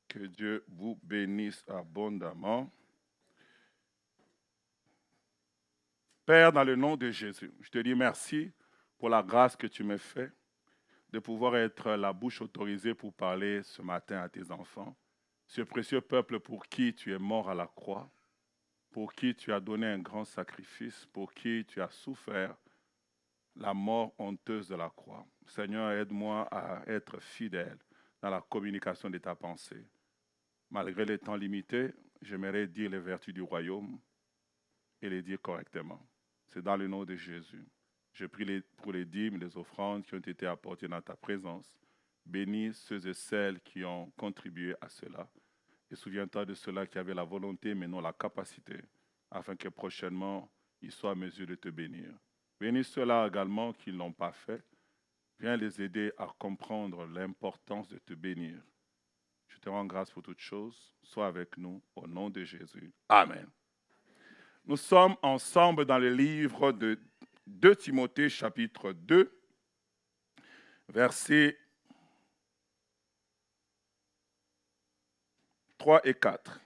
Que Dieu vous bénisse abondamment. Père, dans le nom de Jésus, je te dis merci pour la grâce que tu me fais de pouvoir être la bouche autorisée pour parler ce matin à tes enfants, ce précieux peuple pour qui tu es mort à la croix, pour qui tu as donné un grand sacrifice, pour qui tu as souffert la mort honteuse de la croix. Seigneur, aide-moi à être fidèle dans la communication de ta pensée. Malgré les temps limités, j'aimerais dire les vertus du royaume et les dire correctement. C'est dans le nom de Jésus. Je prie pour les dîmes, les offrandes qui ont été apportées dans ta présence. Bénis ceux et celles qui ont contribué à cela. Et souviens-toi de ceux-là qui avaient la volonté mais non la capacité, afin que prochainement, ils soient à mesure de te bénir. Bénis ceux-là également qui ne l'ont pas fait. Viens les aider à comprendre l'importance de te bénir. Je te rends grâce pour toutes choses. Sois avec nous au nom de Jésus. Amen. Nous sommes ensemble dans le livre de 2 Timothée, chapitre 2, versets 3 et 4.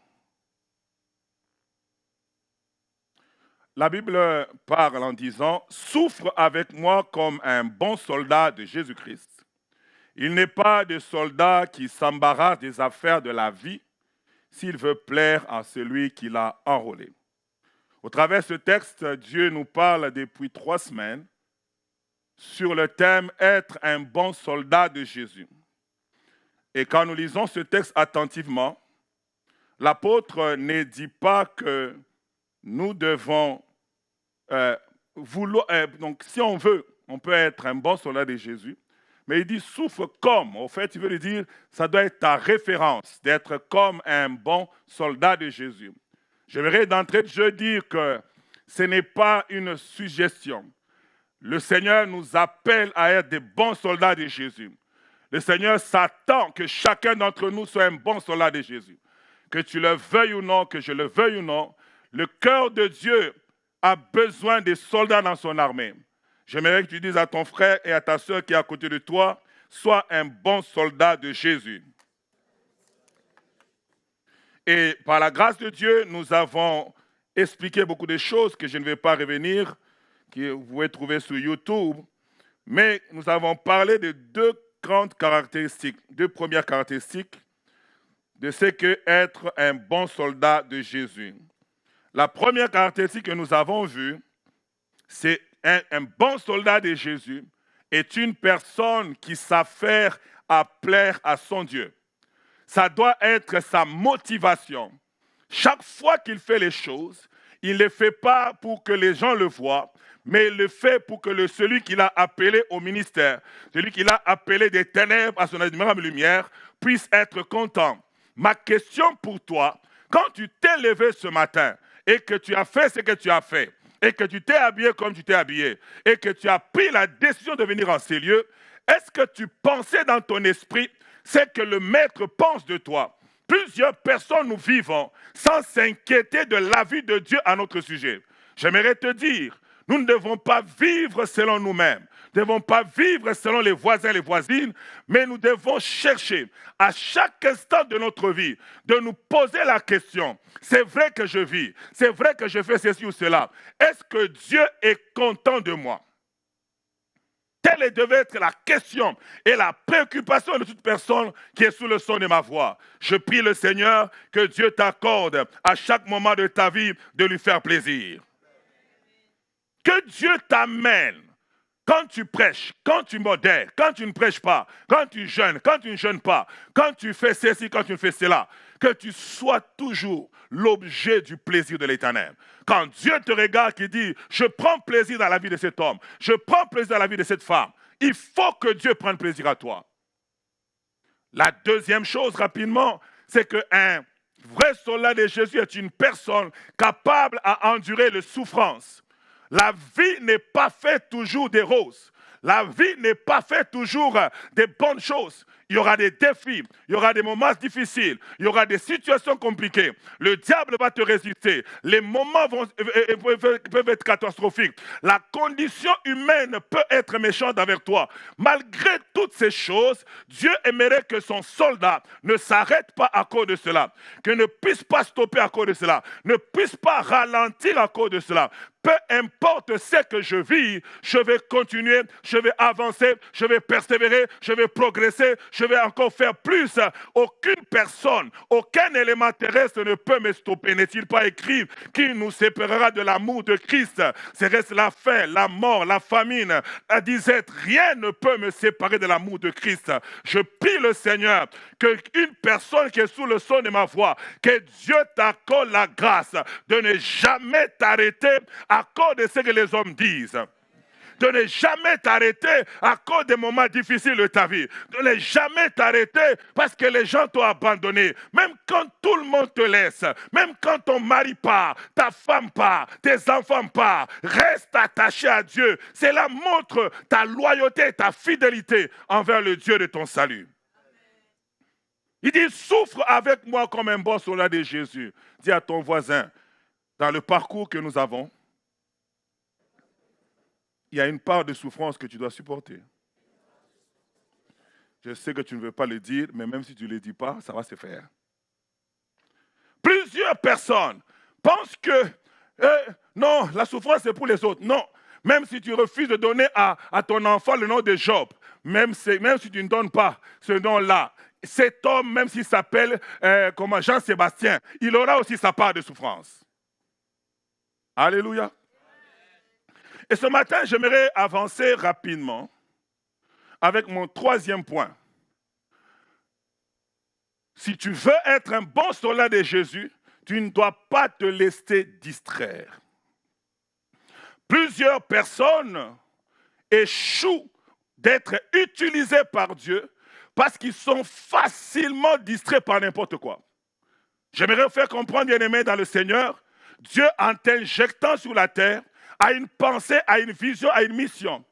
La Bible parle en disant « Souffre avec moi comme un bon soldat de Jésus-Christ. Il n'est pas de soldat qui s'embarrasse des affaires de la vie s'il veut plaire à celui qui l'a enrôlé. » Au travers de ce texte, Dieu nous parle depuis 3 semaines sur le thème « Être un bon soldat de Jésus ». Et quand nous lisons ce texte attentivement, l'apôtre ne dit pas que nous devons donc si on veut, on peut être un bon soldat de Jésus, mais il dit souffre comme. En fait, il veut dire ça doit être ta référence, d'être comme un bon soldat de Jésus. J'aimerais d'entrée de jeu dire que ce n'est pas une suggestion. Le Seigneur nous appelle à être des bons soldats de Jésus. Le Seigneur s'attend que chacun d'entre nous soit un bon soldat de Jésus. Que tu le veuilles ou non, que je le veuille ou non, le cœur de Dieu a besoin de soldats dans son armée. J'aimerais que tu dises à ton frère et à ta soeur qui est à côté de toi, sois un bon soldat de Jésus. Et par la grâce de Dieu, nous avons expliqué beaucoup de choses que je ne vais pas revenir, que vous pouvez trouver sur YouTube. Mais nous avons parlé de 2 grandes caractéristiques, 2 premières caractéristiques de ce qu'est être un bon soldat de Jésus. La première caractéristique que nous avons vue, c'est un bon soldat de Jésus est une personne qui s'affaire à plaire à son Dieu. Ça doit être sa motivation. Chaque fois qu'il fait les choses, il ne les fait pas pour que les gens le voient, mais il le fait pour que celui qu'il a appelé au ministère, celui qu'il a appelé des ténèbres à son admirable lumière, puisse être content. Ma question pour toi, quand tu t'es levé ce matin et que tu as fait ce que tu as fait, et que tu t'es habillé comme tu t'es habillé, et que tu as pris la décision de venir en ces lieux, est-ce que tu pensais dans ton esprit ce que le Maître pense de toi? Plusieurs personnes nous vivons sans s'inquiéter de l'avis de Dieu à notre sujet. J'aimerais te dire, nous ne devons pas vivre selon nous-mêmes. Nous ne devons pas vivre selon les voisins et les voisines, mais nous devons chercher à chaque instant de notre vie de nous poser la question, c'est vrai que je vis, c'est vrai que je fais ceci ou cela, est-ce que Dieu est content de moi? Telle devait être la question et la préoccupation de toute personne qui est sous le son de ma voix. Je prie le Seigneur que Dieu t'accorde à chaque moment de ta vie de lui faire plaisir. Que Dieu t'amène quand tu prêches, quand tu modères, quand tu ne prêches pas, quand tu jeûnes, quand tu ne jeûnes pas, quand tu fais ceci, quand tu fais cela, que tu sois toujours l'objet du plaisir de l'Éternel. Quand Dieu te regarde et dit, je prends plaisir dans la vie de cet homme, je prends plaisir dans la vie de cette femme, il faut que Dieu prenne plaisir à toi. La deuxième chose, rapidement, c'est qu'un vrai soldat de Jésus est une personne capable à endurer les souffrances. La vie n'est pas faite toujours des roses. La vie n'est pas faite toujours des bonnes choses. il y aura des défis, il y aura des moments difficiles, il y aura des situations compliquées. Le diable va te résister. Les moments peuvent être catastrophiques. La condition humaine peut être méchante avec toi. Malgré toutes ces choses, Dieu aimerait que son soldat ne s'arrête pas à cause de cela, que ne puisse pas stopper à cause de cela, ne puisse pas ralentir à cause de cela. Peu importe ce que je vis, je vais continuer, je vais avancer, je vais persévérer, je vais progresser, je vais encore faire plus. Aucune personne, aucun élément terrestre ne peut me stopper. N'est-il pas écrit qui nous séparera de l'amour de Christ? C'est reste la faim, la mort, la famine, la disette. Rien ne peut me séparer de l'amour de Christ. Je prie le Seigneur qu'une personne qui est sous le son de ma voix, que Dieu t'accorde la grâce de ne jamais t'arrêter à cause de ce que les hommes disent. De ne jamais t'arrêter à cause des moments difficiles de ta vie. De ne jamais t'arrêter parce que les gens t'ont abandonné. Même quand tout le monde te laisse, même quand ton mari part, ta femme part, tes enfants partent, reste attaché à Dieu. Cela montre ta loyauté, ta fidélité envers le Dieu de ton salut. Il dit, souffre avec moi comme un bon soldat de Jésus. Dis à ton voisin, dans le parcours que nous avons, il y a une part de souffrance que tu dois supporter. Je sais que tu ne veux pas le dire, mais même si tu ne le dis pas, ça va se faire. Plusieurs personnes pensent que non, la souffrance c'est pour les autres. Non, même si tu refuses de donner à ton enfant le nom de Job, même si tu ne donnes pas ce nom-là, cet homme, même s'il s'appelle Jean-Sébastien, il aura aussi sa part de souffrance. Alléluia. Et ce matin, j'aimerais avancer rapidement avec mon troisième point. Si tu veux être un bon soldat de Jésus, tu ne dois pas te laisser distraire. Plusieurs personnes échouent d'être utilisées par Dieu parce qu'ils sont facilement distraits par n'importe quoi. J'aimerais vous faire comprendre, bien-aimés dans le Seigneur, Dieu en t'injectant sur la terre, a une pensée, a une vision, a une mission.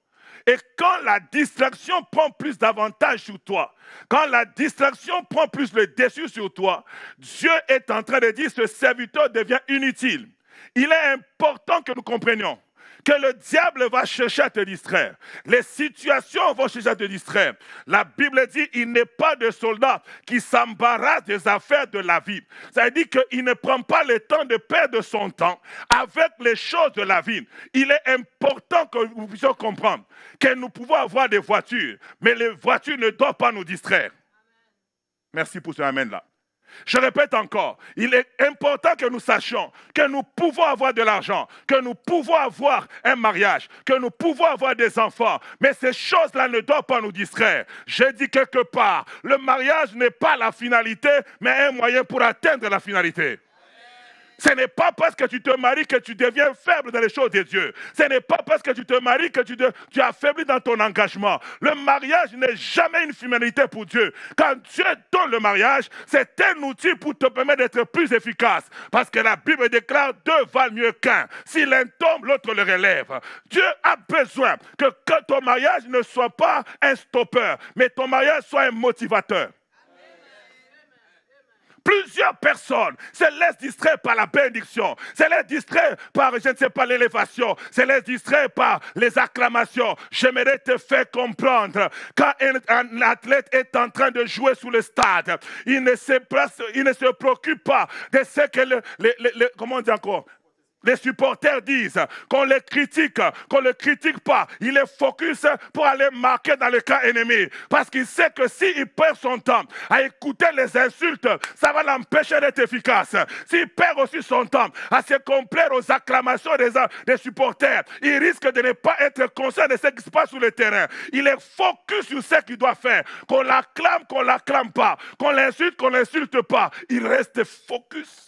Et quand la distraction prend plus d'avantages sur toi, quand la distraction prend plus le dessus sur toi, Dieu est en train de dire que ce serviteur devient inutile. Il est important que nous comprenions que le diable va chercher à te distraire. Les situations vont chercher à te distraire. La Bible dit il n'est pas de soldat qui s'embarrasse des affaires de la vie. Ça veut dire qu'il ne prend pas le temps de perdre son temps avec les choses de la vie. Il est important que nous puissions comprendre que nous pouvons avoir des voitures, mais les voitures ne doivent pas nous distraire. Merci pour ce amen-là. Je répète encore, il est important que nous sachions que nous pouvons avoir de l'argent, que nous pouvons avoir un mariage, que nous pouvons avoir des enfants, mais ces choses-là ne doivent pas nous distraire. J'ai dit quelque part, le mariage n'est pas la finalité, mais un moyen pour atteindre la finalité. Ce n'est pas parce que tu te maries que tu deviens faible dans les choses de Dieu. Ce n'est pas parce que tu te maries que tu es affaibli dans ton engagement. Le mariage n'est jamais une finalité pour Dieu. Quand Dieu donne le mariage, c'est un outil pour te permettre d'être plus efficace. Parce que la Bible déclare 2 valent mieux qu'un. Si l'un tombe, l'autre le relève. Dieu a besoin que ton mariage ne soit pas un stoppeur, mais ton mariage soit un motivateur. Plusieurs personnes se laissent distraire par la bénédiction, se laissent distraire par, je ne sais pas, l'élévation, se laissent distraire par les acclamations. J'aimerais te faire comprendre, quand un athlète est en train de jouer sur le stade, il ne se préoccupe pas de ce que comment on dit encore ? Les supporters disent qu'on les critique, qu'on ne le critique pas. Il est focus pour aller marquer dans le camp ennemi. Parce qu'il sait que s'il perd son temps à écouter les insultes, ça va l'empêcher d'être efficace. S'il perd aussi son temps à se complaire aux acclamations des supporters, il risque de ne pas être conscient de ce qui se passe sur le terrain. Il est focus sur ce qu'il doit faire. Qu'on l'acclame pas. Qu'on l'insulte pas. Il reste focus.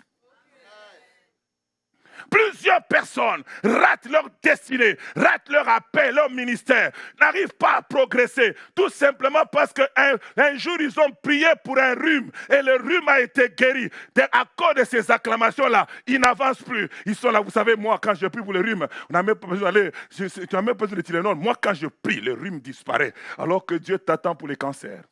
Plusieurs personnes ratent leur destinée, ratent leur appel, leur ministère, n'arrivent pas à progresser, tout simplement parce qu'un jour ils ont prié pour un rhume et le rhume a été guéri. À cause de ces acclamations-là, ils n'avancent plus. Ils sont là, vous savez, moi quand je prie pour le rhume, on n'a même pas besoin d'aller, tu n'as même pas besoin de Tylenol. Moi quand je prie, le rhume disparaît, alors que Dieu t'attend pour les cancers.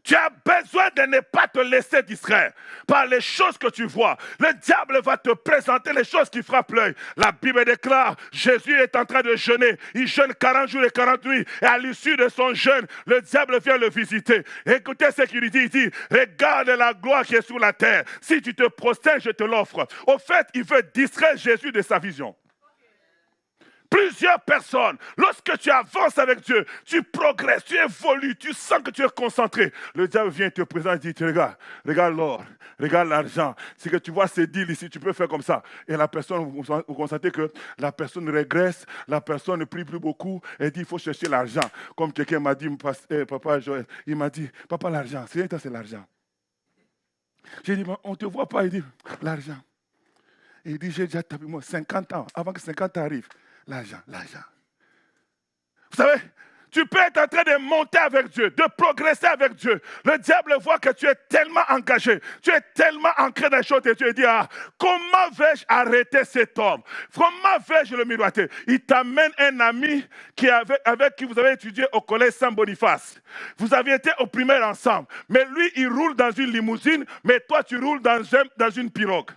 Tu as besoin de ne pas te laisser distraire par les choses que tu vois. Le diable va te présenter les choses qui frappent l'œil. La Bible déclare, Jésus est en train de jeûner. Il jeûne 40 jours et 40 nuits. Et à l'issue de son jeûne, le diable vient le visiter. Écoutez ce qu'il dit. Il dit, regarde la gloire qui est sur la terre. Si tu te prosternes, je te l'offre. Au fait, il veut distraire Jésus de sa vision. Plusieurs personnes, lorsque tu avances avec Dieu, tu progresses, tu évolues, tu sens que tu es concentré. Le diable vient te présenter et dit, regarde l'or, regarde l'argent. C'est que tu vois ces deals ici, tu peux faire comme ça. Et la personne, vous constatez que la personne régresse, la personne ne prie plus beaucoup et dit, il faut chercher l'argent. Comme quelqu'un m'a dit, papa Joël, il m'a dit, papa l'argent, c'est l'argent. J'ai dit, on ne te voit pas, il dit, l'argent. Et il dit, j'ai déjà tapé moi 50 ans, avant que 50 ans arrivent. L'argent. Vous savez, tu peux être en train de monter avec Dieu, de progresser avec Dieu. Le diable voit que tu es tellement engagé, tu es tellement ancré dans les choses de Dieu. Il dit, comment vais-je arrêter cet homme? Comment vais-je le miroiter? Il t'amène un ami avec qui vous avez étudié au collège Saint-Boniface. Vous aviez été au primaire ensemble. Mais lui, il roule dans une limousine, mais toi, tu roules dans une pirogue.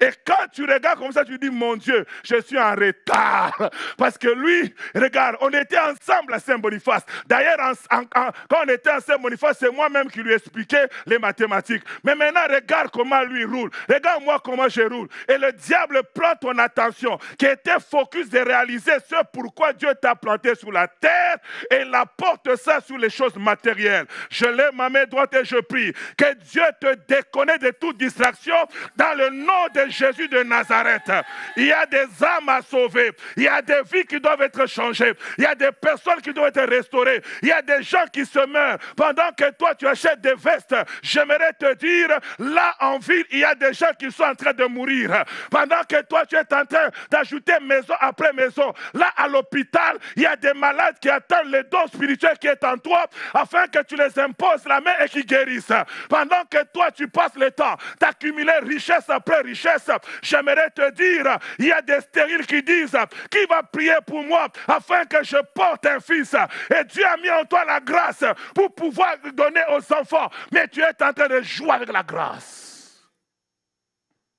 Et quand tu regardes comme ça, tu dis, mon Dieu, je suis en retard. Parce que lui, regarde, on était ensemble à Saint-Boniface. D'ailleurs, quand on était à Saint-Boniface, c'est moi-même qui lui expliquais les mathématiques. Mais maintenant, regarde comment lui roule. Regarde moi comment je roule. Et le diable prend ton attention, qui était focus de réaliser ce pourquoi Dieu t'a planté sur la terre, et il apporte ça sur les choses matérielles. Je lève ma main droite et je prie que Dieu te déconnecte de toute distraction dans le nom de Jésus de Nazareth. Il y a des âmes à sauver. Il y a des vies qui doivent être changées. Il y a des personnes qui doivent être restaurées. Il y a des gens qui se meurent. Pendant que toi, tu achètes des vestes, j'aimerais te dire, là en ville, il y a des gens qui sont en train de mourir. Pendant que toi, tu es en train d'ajouter maison après maison. Là, à l'hôpital, il y a des malades qui attendent les dons spirituels qui est en toi afin que tu les imposes la main et qu'ils guérissent. Pendant que toi, tu passes le temps d'accumuler richesse après richesse, j'aimerais te dire, il y a des stériles qui disent, qui va prier pour moi afin que je porte un fils? Et Dieu a mis en toi la grâce pour pouvoir donner aux enfants. Mais tu es en train de jouer avec la grâce.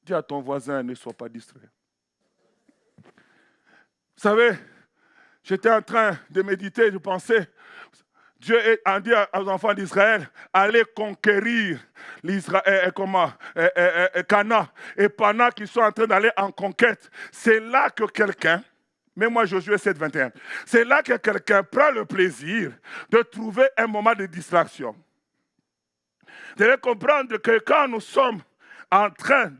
Dis à ton voisin, ne sois pas distrait. Vous savez, j'étais en train de méditer, je pensais, Dieu a dit aux enfants d'Israël, allez conquérir Cana et Pana qui sont en train d'aller en conquête. C'est là que quelqu'un, mais moi Josué 7, 21, c'est là que quelqu'un prend le plaisir de trouver un moment de distraction. Vous devez comprendre que quand nous sommes en train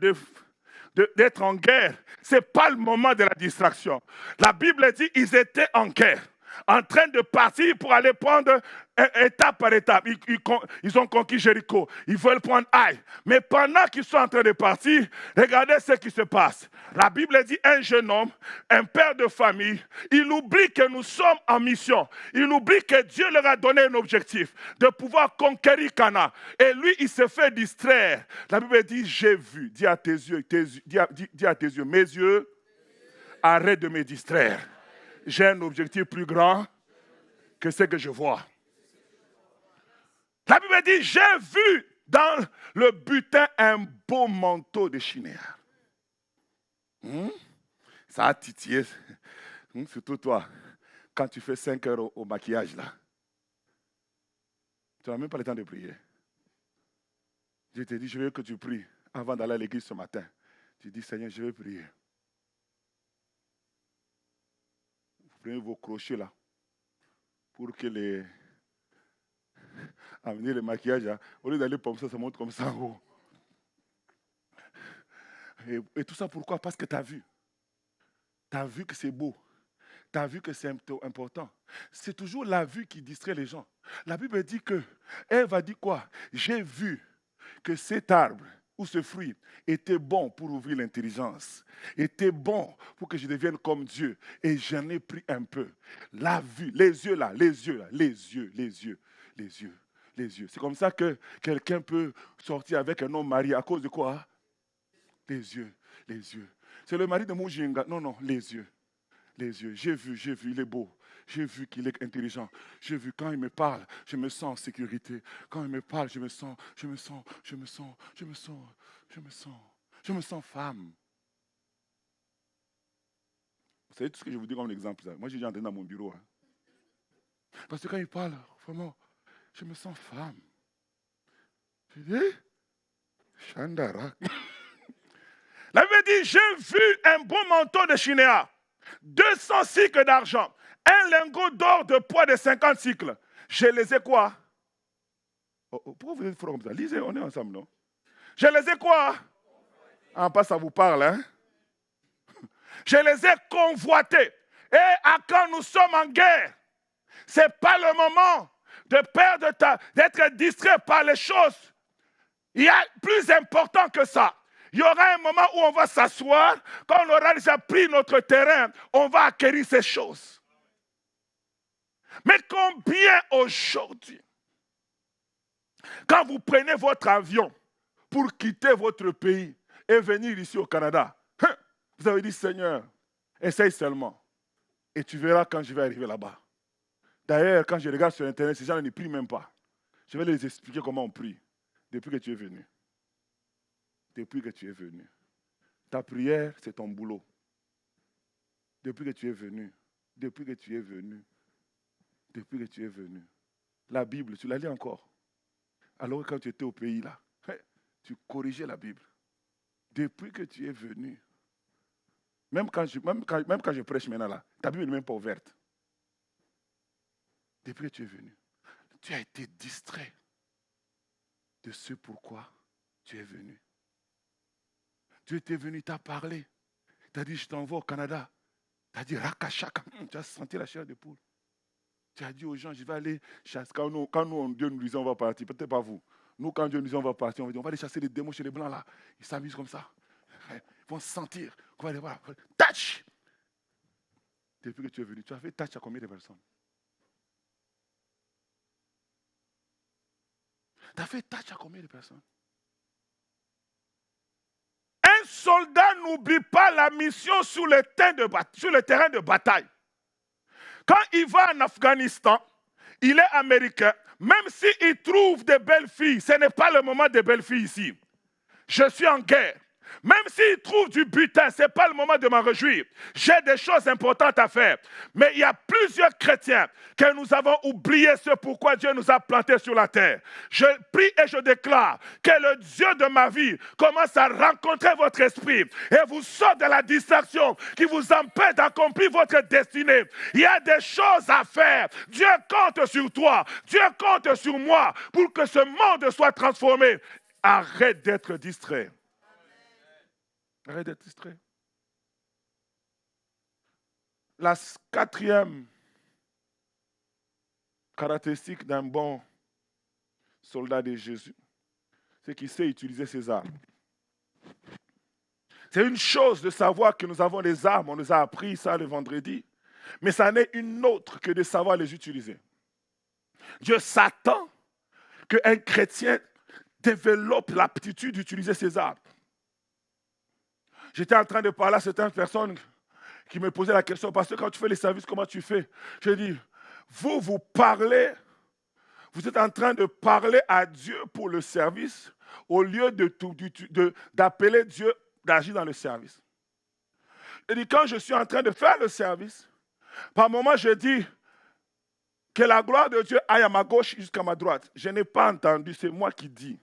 d'être en guerre, ce n'est pas le moment de la distraction. La Bible dit qu'ils étaient en guerre, en train de partir pour aller prendre étape par étape. Ils ont conquis Jéricho. Ils veulent prendre Aïe. Mais pendant qu'ils sont en train de partir, regardez ce qui se passe. La Bible dit un jeune homme, un père de famille, il oublie que nous sommes en mission. Il oublie que Dieu leur a donné un objectif, de pouvoir conquérir Cana. Et lui, il se fait distraire. La Bible dit, j'ai vu. Dis à tes yeux, dis à tes yeux, mes yeux, arrête de me distraire. J'ai un objectif plus grand que ce que je vois. La Bible dit, j'ai vu dans le butin un beau manteau de chinéa. Ça a titillé, surtout toi, quand tu fais 5 heures au maquillage là. Tu n'as même pas le temps de prier. Je t'ai dit, je veux que tu pries avant d'aller à l'église ce matin. Tu dis, Seigneur, je vais prier. Vous prenez vos crochets là pour que amener le maquillage, hein. Au lieu d'aller comme ça monte comme ça en haut. Et tout ça pourquoi? Parce que tu as vu. Tu as vu que c'est beau. Tu as vu que c'est important. C'est toujours la vue qui distrait les gens. La Bible dit que, Ève va dire quoi? J'ai vu que cet arbre ou ce fruit était bon pour ouvrir l'intelligence, était bon pour que je devienne comme Dieu. Et j'en ai pris un peu. La vue, les yeux là, les yeux. C'est comme ça que quelqu'un peut sortir avec un homme marié à cause de quoi? Les yeux. C'est le mari de Moujinga. Non, les yeux. J'ai vu, il est beau. J'ai vu qu'il est intelligent. J'ai vu quand il me parle, je me sens en sécurité. Quand il me parle, je me sens femme. Vous savez tout ce que je vous dis comme exemple, ça. Moi, j'ai déjà entendu dans mon bureau. Parce que quand il parle, vraiment, je me sens femme. Je dis, Chandara. La Bible dit, j'ai vu un beau manteau de Chinéa, 200 cycles d'argent, un lingot d'or de poids de 50 cycles. Je les ai quoi? Pourquoi vous êtes fort comme ça? Lisez, on est ensemble, non? Je les ai quoi? En pas, ça vous parle, hein? Je les ai convoités. Et quand nous sommes en guerre, ce n'est pas le moment de perdre d'être distrait par les choses. Il y a plus important que ça. Il y aura un moment où on va s'asseoir. Quand on aura déjà pris notre terrain, on va acquérir ces choses. Mais combien aujourd'hui, quand vous prenez votre avion pour quitter votre pays et venir ici au Canada, vous avez dit, Seigneur, essaye seulement. Et tu verras quand je vais arriver là-bas. D'ailleurs, quand je regarde sur Internet, ces gens ne prient même pas. Je vais les expliquer comment on prie depuis que tu es venu. Depuis que tu es venu. Ta prière, c'est ton boulot. Depuis que tu es venu. Depuis que tu es venu. Depuis que tu es venu. La Bible, tu la lis encore. Alors quand tu étais au pays là, tu corrigeais la Bible. Depuis que tu es venu. Même quand je prêche maintenant là, ta Bible n'est même pas ouverte. Depuis que tu es venu, tu as été distrait de ce pourquoi tu es venu. Tu étais venu, tu as parlé. Tu as dit, je t'envoie au Canada. Tu as dit, rakachaka. Tu as senti la chair de poule. Tu as dit aux gens, je vais aller chasser. Quand nous, Dieu nous disait, on va partir, peut-être pas vous. Nous, quand Dieu nous disait, on va partir, on va dire, on va aller chasser les démons chez les Blancs là. Ils s'amusent comme ça. Ils vont se sentir. On va aller voir. Touch! Depuis que tu es venu, tu as fait touch à combien de personnes? Tu as fait touch à combien de personnes? Un soldat n'oublie pas la mission sur le terrain de bataille. Quand il va en Afghanistan, il est américain, même s'il trouve des belles filles, ce n'est pas le moment des belles filles ici. Je suis en guerre. Même s'il trouve du butin, ce n'est pas le moment de m'en réjouir. J'ai des choses importantes à faire. Mais il y a plusieurs chrétiens que nous avons oublié ce pourquoi Dieu nous a plantés sur la terre. Je prie et je déclare que le Dieu de ma vie commence à rencontrer votre esprit et vous sort de la distraction qui vous empêche d'accomplir votre destinée. Il y a des choses à faire. Dieu compte sur toi. Dieu compte sur moi pour que ce monde soit transformé. Arrête d'être distrait. Arrête d'être distrait. La quatrième caractéristique d'un bon soldat de Jésus, c'est qu'il sait utiliser ses armes. C'est une chose de savoir que nous avons des armes, on nous a appris ça le vendredi, mais ça n'est une autre que de savoir les utiliser. Dieu s'attend qu'un chrétien développe l'aptitude d'utiliser ses armes. J'étais en train de parler à certaines personnes qui me posaient la question, parce que quand tu fais les services, comment tu fais? Je dis, vous parlez, vous êtes en train de parler à Dieu pour le service, au lieu d'appeler Dieu d'agir dans le service. Je dis, quand je suis en train de faire le service, par moment je dis que la gloire de Dieu aille à ma gauche jusqu'à ma droite. Je n'ai pas entendu, c'est moi qui dis.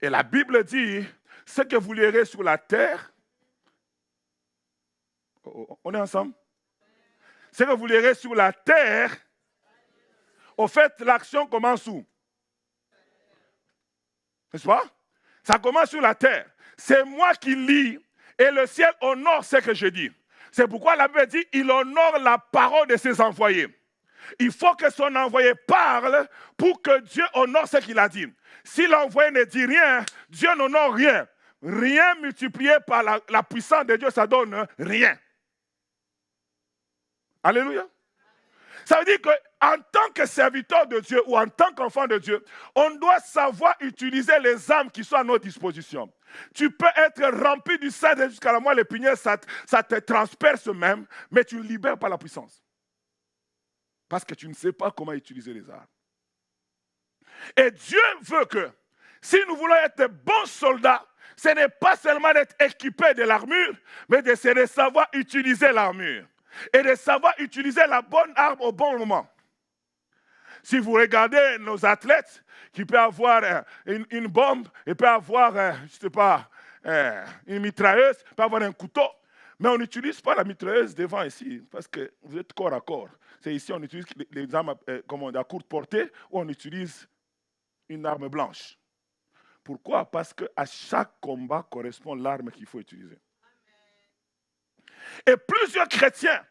Et la Bible dit, ce que vous lirez sur la terre, on est ensemble? Ce que vous lirez sur la terre, au fait, l'action commence où? N'est-ce pas? Ça commence sur la terre. C'est moi qui lis et le ciel honore ce que je dis. C'est pourquoi la Bible dit, il honore la parole de ses envoyés. Il faut que son envoyé parle pour que Dieu honore ce qu'il a dit. Si l'envoyé ne dit rien, Dieu n'honore rien. Rien multiplié par la puissance de Dieu, ça donne rien. Alléluia. Ça veut dire qu'en tant que serviteur de Dieu ou en tant qu'enfant de Dieu, on doit savoir utiliser les armes qui sont à notre disposition. Tu peux être rempli du sang jusqu'à la moelle épinière, ça te transperce même, mais tu ne libères pas la puissance. Parce que tu ne sais pas comment utiliser les armes. Et Dieu veut que, si nous voulons être de bons soldats, ce n'est pas seulement d'être équipés de l'armure, mais de savoir utiliser l'armure. Et de savoir utiliser la bonne arme au bon moment. Si vous regardez nos athlètes, qui peuvent avoir une bombe, et peuvent avoir, je ne sais pas, une mitrailleuse, peuvent avoir un couteau, mais on n'utilise pas la mitrailleuse devant ici, parce que vous êtes corps à corps. C'est ici on utilise les armes à courte portée, ou on utilise une arme blanche. Pourquoi? Parce qu'à chaque combat correspond l'arme qu'il faut utiliser. Et plusieurs chrétiens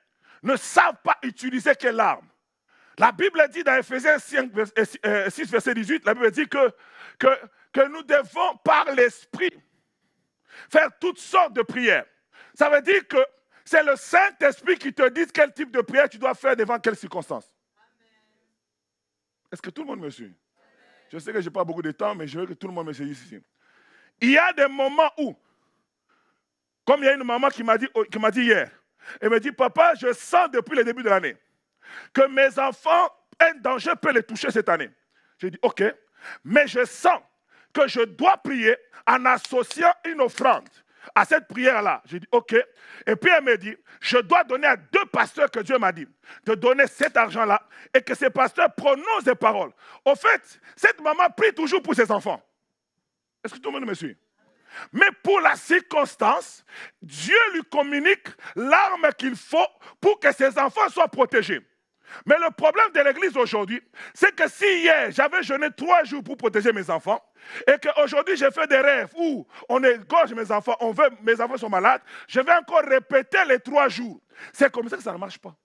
ne savent pas utiliser quelle arme. La Bible dit dans Ephésiens 6, verset 18, la Bible dit que nous devons par l'Esprit faire toutes sortes de prières. Ça veut dire que c'est le Saint-Esprit qui te dit quel type de prière tu dois faire devant quelles circonstances. Est-ce que tout le monde me suit? Je sais que je n'ai pas beaucoup de temps, mais je veux que tout le monde me suive ici. Il y a des moments où, comme il y a une maman qui m'a dit hier, elle me dit, papa, je sens depuis le début de l'année que mes enfants, un danger peut les toucher cette année. J'ai dit, ok, mais je sens que je dois prier en associant une offrande à cette prière-là. J'ai dit, ok. Et puis elle me dit, je dois donner à 2 pasteurs que Dieu m'a dit de donner cet argent-là et que ces pasteurs prononcent des paroles. Au fait, cette maman prie toujours pour ses enfants. Est-ce que tout le monde me suit? Mais pour la circonstance, Dieu lui communique l'arme qu'il faut pour que ses enfants soient protégés. Mais le problème de l'église aujourd'hui, c'est que si hier, j'avais jeûné 3 jours pour protéger mes enfants, et qu'aujourd'hui, j'ai fait des rêves où on égorge mes enfants, mes enfants sont malades, je vais encore répéter les 3 jours. C'est comme ça que ça ne marche pas.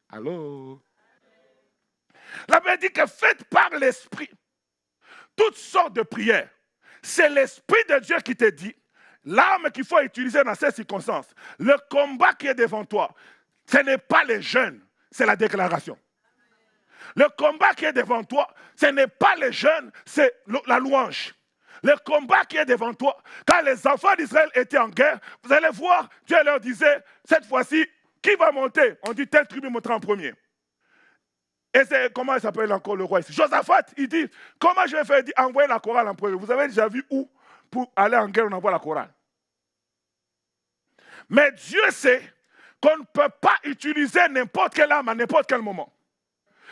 Allô? La Bible dit que faites par l'Esprit toutes sortes de prières. C'est l'Esprit de Dieu qui te dit l'arme qu'il faut utiliser dans ces circonstances. Le combat qui est devant toi, ce n'est pas les jeûnes, c'est la déclaration. Le combat qui est devant toi, ce n'est pas les jeûnes, c'est la louange. Le combat qui est devant toi, quand les enfants d'Israël étaient en guerre, vous allez voir, Dieu leur disait, cette fois-ci, qui va monter? On dit, telle tribu montera en premier. Et c'est, comment il s'appelle encore le roi ici? Josaphat, il dit, comment je vais faire? Il dit, envoyer la chorale en premier. Vous avez déjà vu où, pour aller en guerre, on envoie la chorale? Mais Dieu sait qu'on ne peut pas utiliser n'importe quelle arme à n'importe quel moment.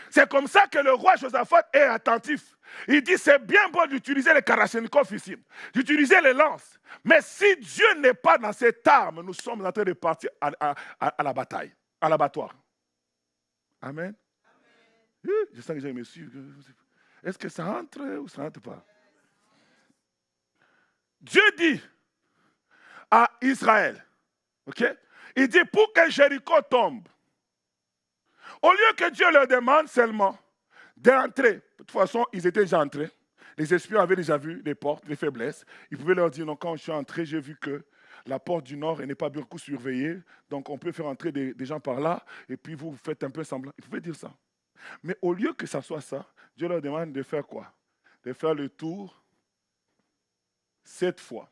C'est comme ça que le roi Josaphat est attentif. Il dit, c'est bien beau d'utiliser les Kalachnikov ici, d'utiliser les lances. Mais si Dieu n'est pas dans cette arme, nous sommes en train de partir à la bataille, à l'abattoir. Amen. Je sens que j'ai me suivre. Est-ce que ça entre ou ça rentre pas? Dieu dit à Israël, ok? Il dit pour que Jéricho tombe, au lieu que Dieu leur demande seulement d'entrer, de toute façon, ils étaient déjà entrés. Les espions avaient déjà vu les portes, les faiblesses. Ils pouvaient leur dire, non, quand je suis entré, j'ai vu que la porte du nord n'est pas beaucoup surveillée, donc on peut faire entrer des gens par là, et puis vous faites un peu semblant. Ils pouvaient dire ça. Mais au lieu que ça soit ça, Dieu leur demande de faire quoi? De faire le tour 7 fois.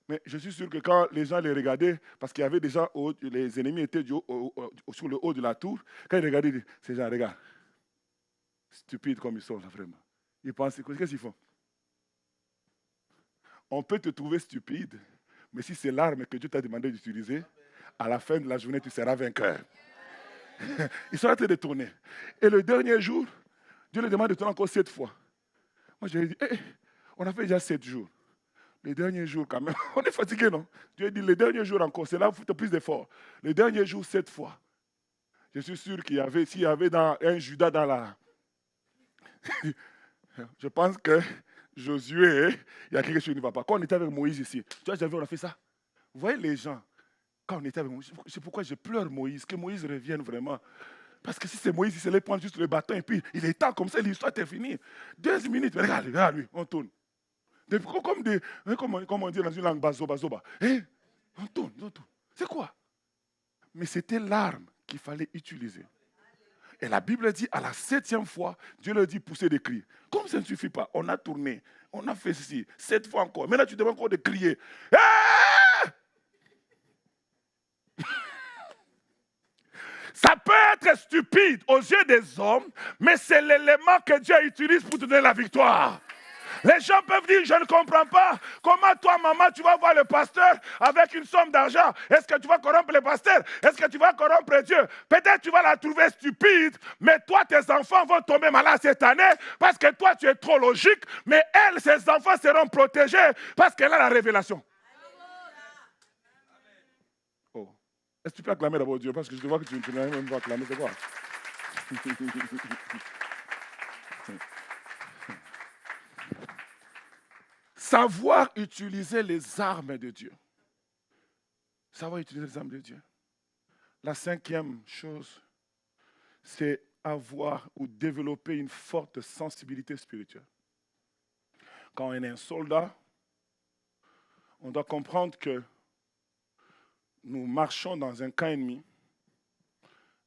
Mais je suis sûr que quand les gens les regardaient, parce qu'il y avait des gens, les ennemis étaient sur le haut de la tour, quand ils regardaient, ces gens, regarde, stupides comme ils sont là vraiment. Ils pensent, qu'est-ce qu'ils font? On peut te trouver stupide, mais si c'est l'arme que Dieu t'a demandé d'utiliser, à la fin de la journée, tu seras vainqueur. Ils sont en train de tourner. Et le dernier jour, Dieu leur demande de tourner encore 7 fois. Moi, je lui ai dit, on a fait déjà 7 jours. Les derniers jours, quand même, on est fatigué, non? Dieu dit, les derniers jours encore, c'est là où il faut plus d'efforts. Les derniers jours, 7 fois. Je suis sûr qu'il y avait, s'il y avait un Judas dans la... Je pense que Josué, il y a quelque chose qui ne va pas. Quand on était avec Moïse ici, tu vois, on a fait ça. Vous voyez les gens, quand on était avec Moïse, c'est pourquoi je pleure Moïse, que Moïse revienne vraiment. Parce que si c'est Moïse, il se lève prendre juste le bâton et puis il est temps comme ça, l'histoire est finie. 2 minutes, regarde lui, on tourne. Comme on dit dans une langue bazoba. On tourne. C'est quoi? Mais c'était l'arme qu'il fallait utiliser. Et la Bible dit, à la 7e fois, Dieu leur dit pousser des cris. Comme ça ne suffit pas, on a tourné, on a fait ceci, 7 fois encore. Maintenant, tu demandes encore de crier. Ah! être stupide aux yeux des hommes, mais c'est l'élément que Dieu utilise pour te donner la victoire. Les gens peuvent dire, je ne comprends pas. Comment toi, maman, tu vas voir le pasteur avec une somme d'argent? Est-ce que tu vas corrompre le pasteur? Est-ce que tu vas corrompre Dieu? Peut-être tu vas la trouver stupide, mais toi, tes enfants vont tomber malades cette année parce que toi, tu es trop logique, mais elle, ses enfants seront protégés parce qu'elle a la révélation. Oh. Est-ce que tu peux acclamer d'abord Dieu? Parce que je vois que tu n'as même pas acclamé, c'est quoi? Savoir utiliser les armes de Dieu. Savoir utiliser les armes de Dieu. La 5e chose, c'est avoir ou développer une forte sensibilité spirituelle. Quand on est un soldat, on doit comprendre que nous marchons dans un camp ennemi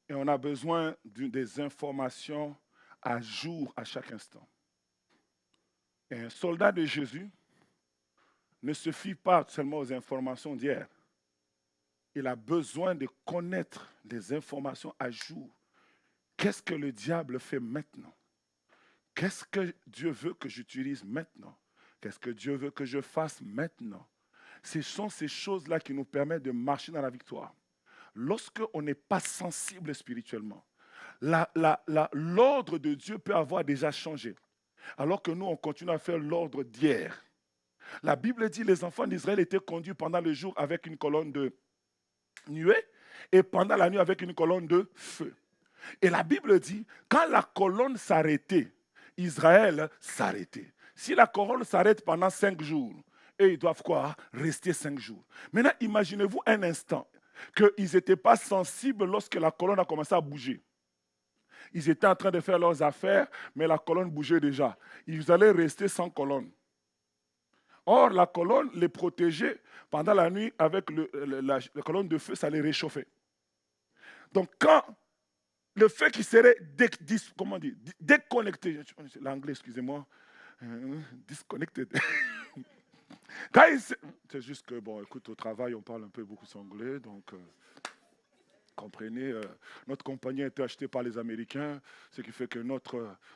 et on a besoin des informations à jour à chaque instant. Et un soldat de Jésus ne se fie pas seulement aux informations d'hier. Il a besoin de connaître des informations à jour. Qu'est-ce que le diable fait maintenant? Qu'est-ce que Dieu veut que j'utilise maintenant? Qu'est-ce que Dieu veut que je fasse maintenant? Ce sont ces choses-là qui nous permettent de marcher dans la victoire. Lorsqu'on n'est pas sensible spirituellement, l'ordre de Dieu peut avoir déjà changé. Alors que nous, on continue à faire l'ordre d'hier. La Bible dit que les enfants d'Israël étaient conduits pendant le jour avec une colonne de nuée et pendant la nuit avec une colonne de feu. Et la Bible dit, quand la colonne s'arrêtait, Israël s'arrêtait. Si la colonne s'arrête pendant 5 jours, eux, ils doivent quoi? Rester 5 jours. Maintenant, imaginez-vous un instant qu'ils n'étaient pas sensibles lorsque la colonne a commencé à bouger. Ils étaient en train de faire leurs affaires, mais la colonne bougeait déjà. Ils allaient rester sans colonne. Or, la colonne les protégeait pendant la nuit avec la colonne de feu, ça les réchauffait. Donc, quand le fait qu'ils seraient déconnectés, l'anglais, excusez-moi, disconnected. C'est juste que, bon, écoute, au travail, on parle un peu beaucoup anglais, donc, comprenez, notre compagnie a été achetée par les Américains, ce qui fait que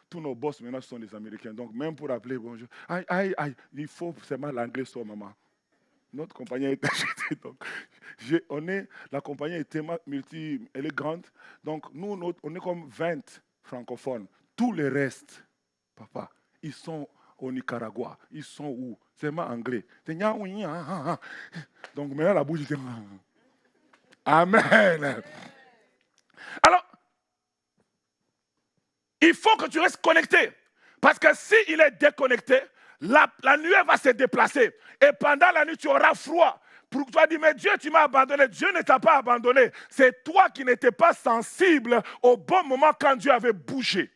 tous nos boss maintenant sont des Américains. Donc, même pour appeler bonjour, il faut seulement l'anglais sur maman. Notre compagnie a été achetée, donc, la compagnie est tellement elle est grande, donc nous, on est comme 20 francophones. Tous les restes, papa, ils sont au Nicaragua. Ils sont où? C'est ma anglais. Donc maintenant la bouche dit Amen. Alors, il faut que tu restes connecté. Parce que s'il est déconnecté, la nuée va se déplacer. Et pendant la nuit, tu auras froid. Pour toi dire, mais Dieu, tu m'as abandonné. Dieu ne t'a pas abandonné. C'est toi qui n'étais pas sensible au bon moment quand Dieu avait bougé.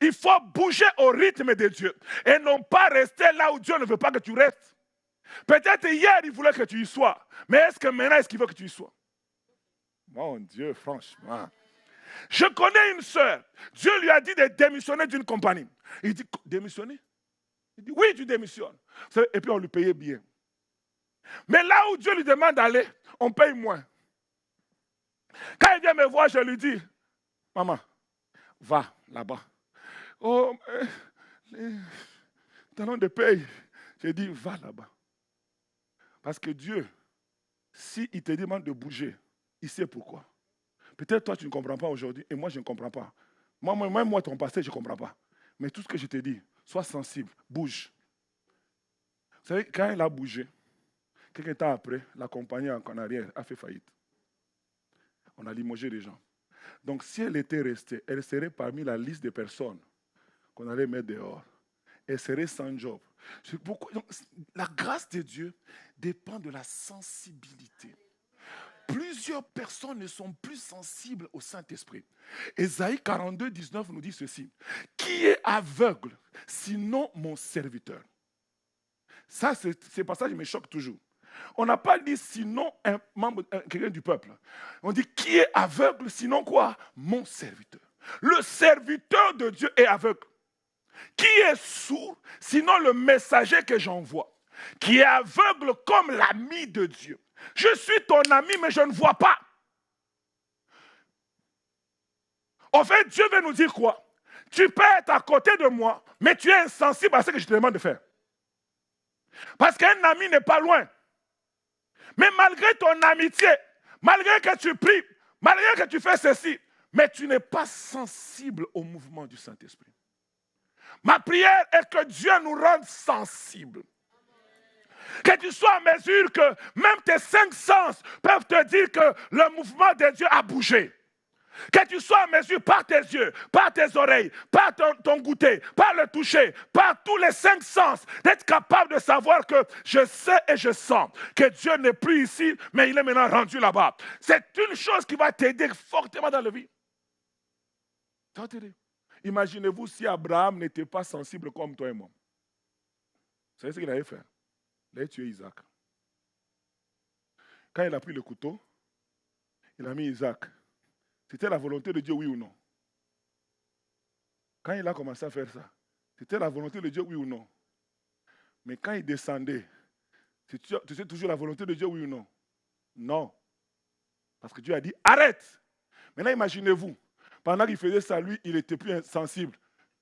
Il faut bouger au rythme de Dieu et non pas rester là où Dieu ne veut pas que tu restes. Peut-être hier, il voulait que tu y sois. Mais est-ce que maintenant, est-ce qu'il veut que tu y sois? Mon Dieu, franchement. Je connais une sœur. Dieu lui a dit de démissionner d'une compagnie. Il dit, démissionner? Il dit, oui, tu démissionnes. Et puis on lui payait bien. Mais là où Dieu lui demande d'aller, on paye moins. Quand il vient me voir, je lui dis, maman, va là-bas. Oh, les talons de paye. J'ai dit, va là-bas. Parce que Dieu, s'il te demande de bouger, il sait pourquoi. Peut-être toi, tu ne comprends pas aujourd'hui, et moi, je ne comprends pas. Moi, ton passé, je ne comprends pas. Mais tout ce que je te dis, sois sensible, bouge. Vous savez, quand elle a bougé, quelques temps après, la compagnie en arrière a fait faillite. On a limogé les gens. Donc, si elle était restée, elle serait parmi la liste des personnes qu'on allait mettre dehors. Elle serait sans job. Donc, la grâce de Dieu dépend de la sensibilité. Plusieurs personnes ne sont plus sensibles au Saint-Esprit. Ésaïe 42, 19 nous dit ceci. Qui est aveugle, sinon mon serviteur? Ça, ces passages me choquent toujours. On n'a pas dit sinon quelqu'un du peuple. On dit qui est aveugle, sinon quoi? Mon serviteur. Le serviteur de Dieu est aveugle. Qui est sourd, sinon le messager que j'envoie? Qui est aveugle comme l'ami de Dieu. Je suis ton ami, mais je ne vois pas. En fait, Dieu veut nous dire quoi? Tu peux être à côté de moi, mais tu es insensible à ce que je te demande de faire. Parce qu'un ami n'est pas loin. Mais malgré ton amitié, malgré que tu pries, malgré que tu fais ceci, mais tu n'es pas sensible au mouvement du Saint-Esprit. Ma prière est que Dieu nous rende sensibles. Que tu sois en mesure que même tes 5 sens peuvent te dire que le mouvement de Dieu a bougé. Que tu sois en mesure par tes yeux, par tes oreilles, par ton goûter, par le toucher, par tous les 5 sens, d'être capable de savoir que je sais et je sens que Dieu n'est plus ici, mais il est maintenant rendu là-bas. C'est une chose qui va t'aider fortement dans la vie. Ça va t'aider. Imaginez-vous si Abraham n'était pas sensible comme toi et moi. Vous savez ce qu'il allait faire? Il allait tuer Isaac. Quand il a pris le couteau, il a mis Isaac. C'était la volonté de Dieu, oui ou non? Quand il a commencé à faire ça, c'était la volonté de Dieu, oui ou non? Mais quand il descendait, tu sais toujours la volonté de Dieu, oui ou non? Non. Parce que Dieu a dit, arrête! Maintenant, imaginez-vous, pendant qu'il faisait ça, lui, il était plus sensible.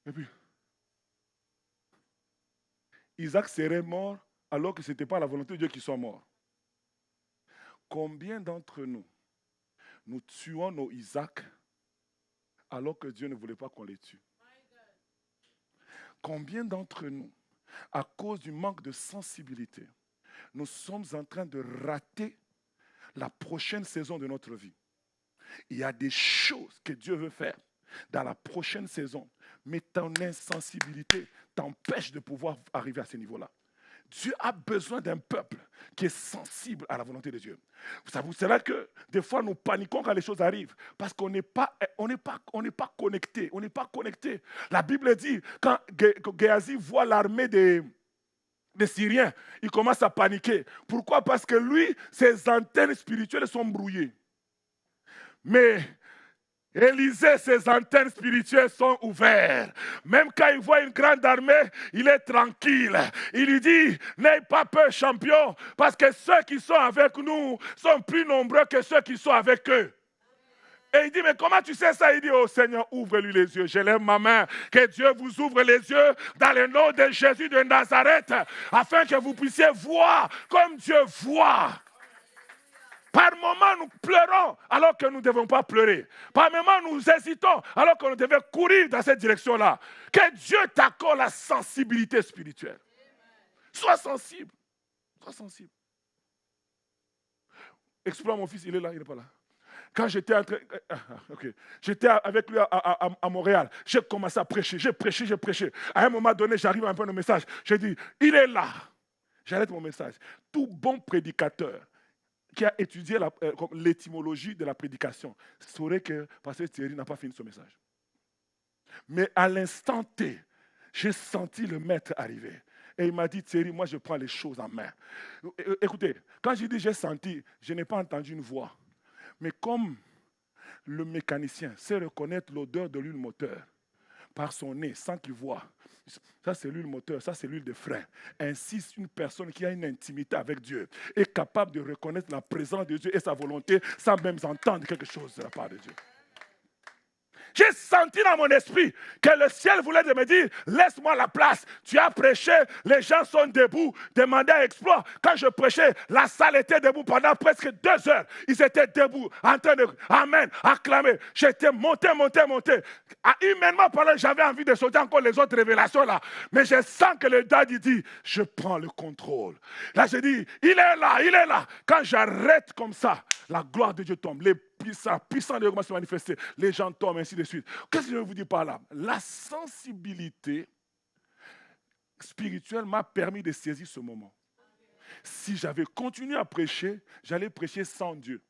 Et puis, Isaac serait mort alors que ce n'était pas la volonté de Dieu qu'il soit mort. Combien d'entre nous tuons nos Isaac alors que Dieu ne voulait pas qu'on les tue? Combien d'entre nous, à cause du manque de sensibilité, nous sommes en train de rater la prochaine saison de notre vie? Il y a des choses que Dieu veut faire dans la prochaine saison, mais ton insensibilité t'empêche de pouvoir arriver à ce niveau-là. Dieu a besoin d'un peuple qui est sensible à la volonté de Dieu. C'est là que des fois nous paniquons quand les choses arrivent parce qu'on n'est pas connecté. On n'est pas connecté. La Bible dit, quand Géasi voit l'armée des Syriens, il commence à paniquer. Pourquoi? Parce que lui, ses antennes spirituelles sont brouillées. Mais Élisée, ses antennes spirituelles sont ouvertes. Même quand il voit une grande armée, il est tranquille. Il lui dit, n'aie pas peur, champion, parce que ceux qui sont avec nous sont plus nombreux que ceux qui sont avec eux. Et il dit, mais comment tu sais ça? Il dit, oh Seigneur, ouvre-lui les yeux. Je lève ma main. Que Dieu vous ouvre les yeux dans le nom de Jésus de Nazareth, afin que vous puissiez voir comme Dieu voit. Par moments, nous pleurons alors que nous ne devons pas pleurer. Par moments, nous hésitons alors qu'on devait courir dans cette direction-là. Que Dieu t'accorde la sensibilité spirituelle. Sois sensible. Sois sensible. Explore mon fils, il est là, il n'est pas là. Quand j'étais j'étais avec lui à Montréal, j'ai commencé à prêcher, j'ai prêché. À un moment donné, j'arrive à un peu de message. J'ai dit, il est là. J'arrête mon message. Tout bon prédicateur qui a étudié l'étymologie de la prédication saurait que Pasteur Thierry n'a pas fini son message. Mais à l'instant T, j'ai senti le maître arriver. Et il m'a dit, Thierry, moi je prends les choses en main. Écoutez, quand je dis j'ai senti, je n'ai pas entendu une voix. Mais comme le mécanicien sait reconnaître l'odeur de l'huile moteur par son nez sans qu'il voie, ça c'est l'huile moteur, ça c'est l'huile de frein. Ainsi, une personne qui a une intimité avec Dieu est capable de reconnaître la présence de Dieu et sa volonté sans même entendre quelque chose de la part de Dieu. J'ai senti dans mon esprit que le ciel voulait me dire, laisse-moi la place. Tu as prêché, les gens sont debout, demandez un exploit. Quand je prêchais, la salle était debout pendant presque 2 heures. Ils étaient debout, en train de, amen, acclamer. J'étais monté. Humainement parlant, j'avais envie de sauter encore les autres révélations là. Mais je sens que le daddy dit, je prends le contrôle. Là, je dis, il est là. Quand j'arrête comme ça, la gloire de Dieu tombe. Les puissants de Dieu commencent à se manifester. Les gens tombent, ainsi de suite. Qu'est-ce que je veux vous dire par là? La sensibilité spirituelle m'a permis de saisir ce moment. Si j'avais continué à prêcher, j'allais prêcher sans Dieu.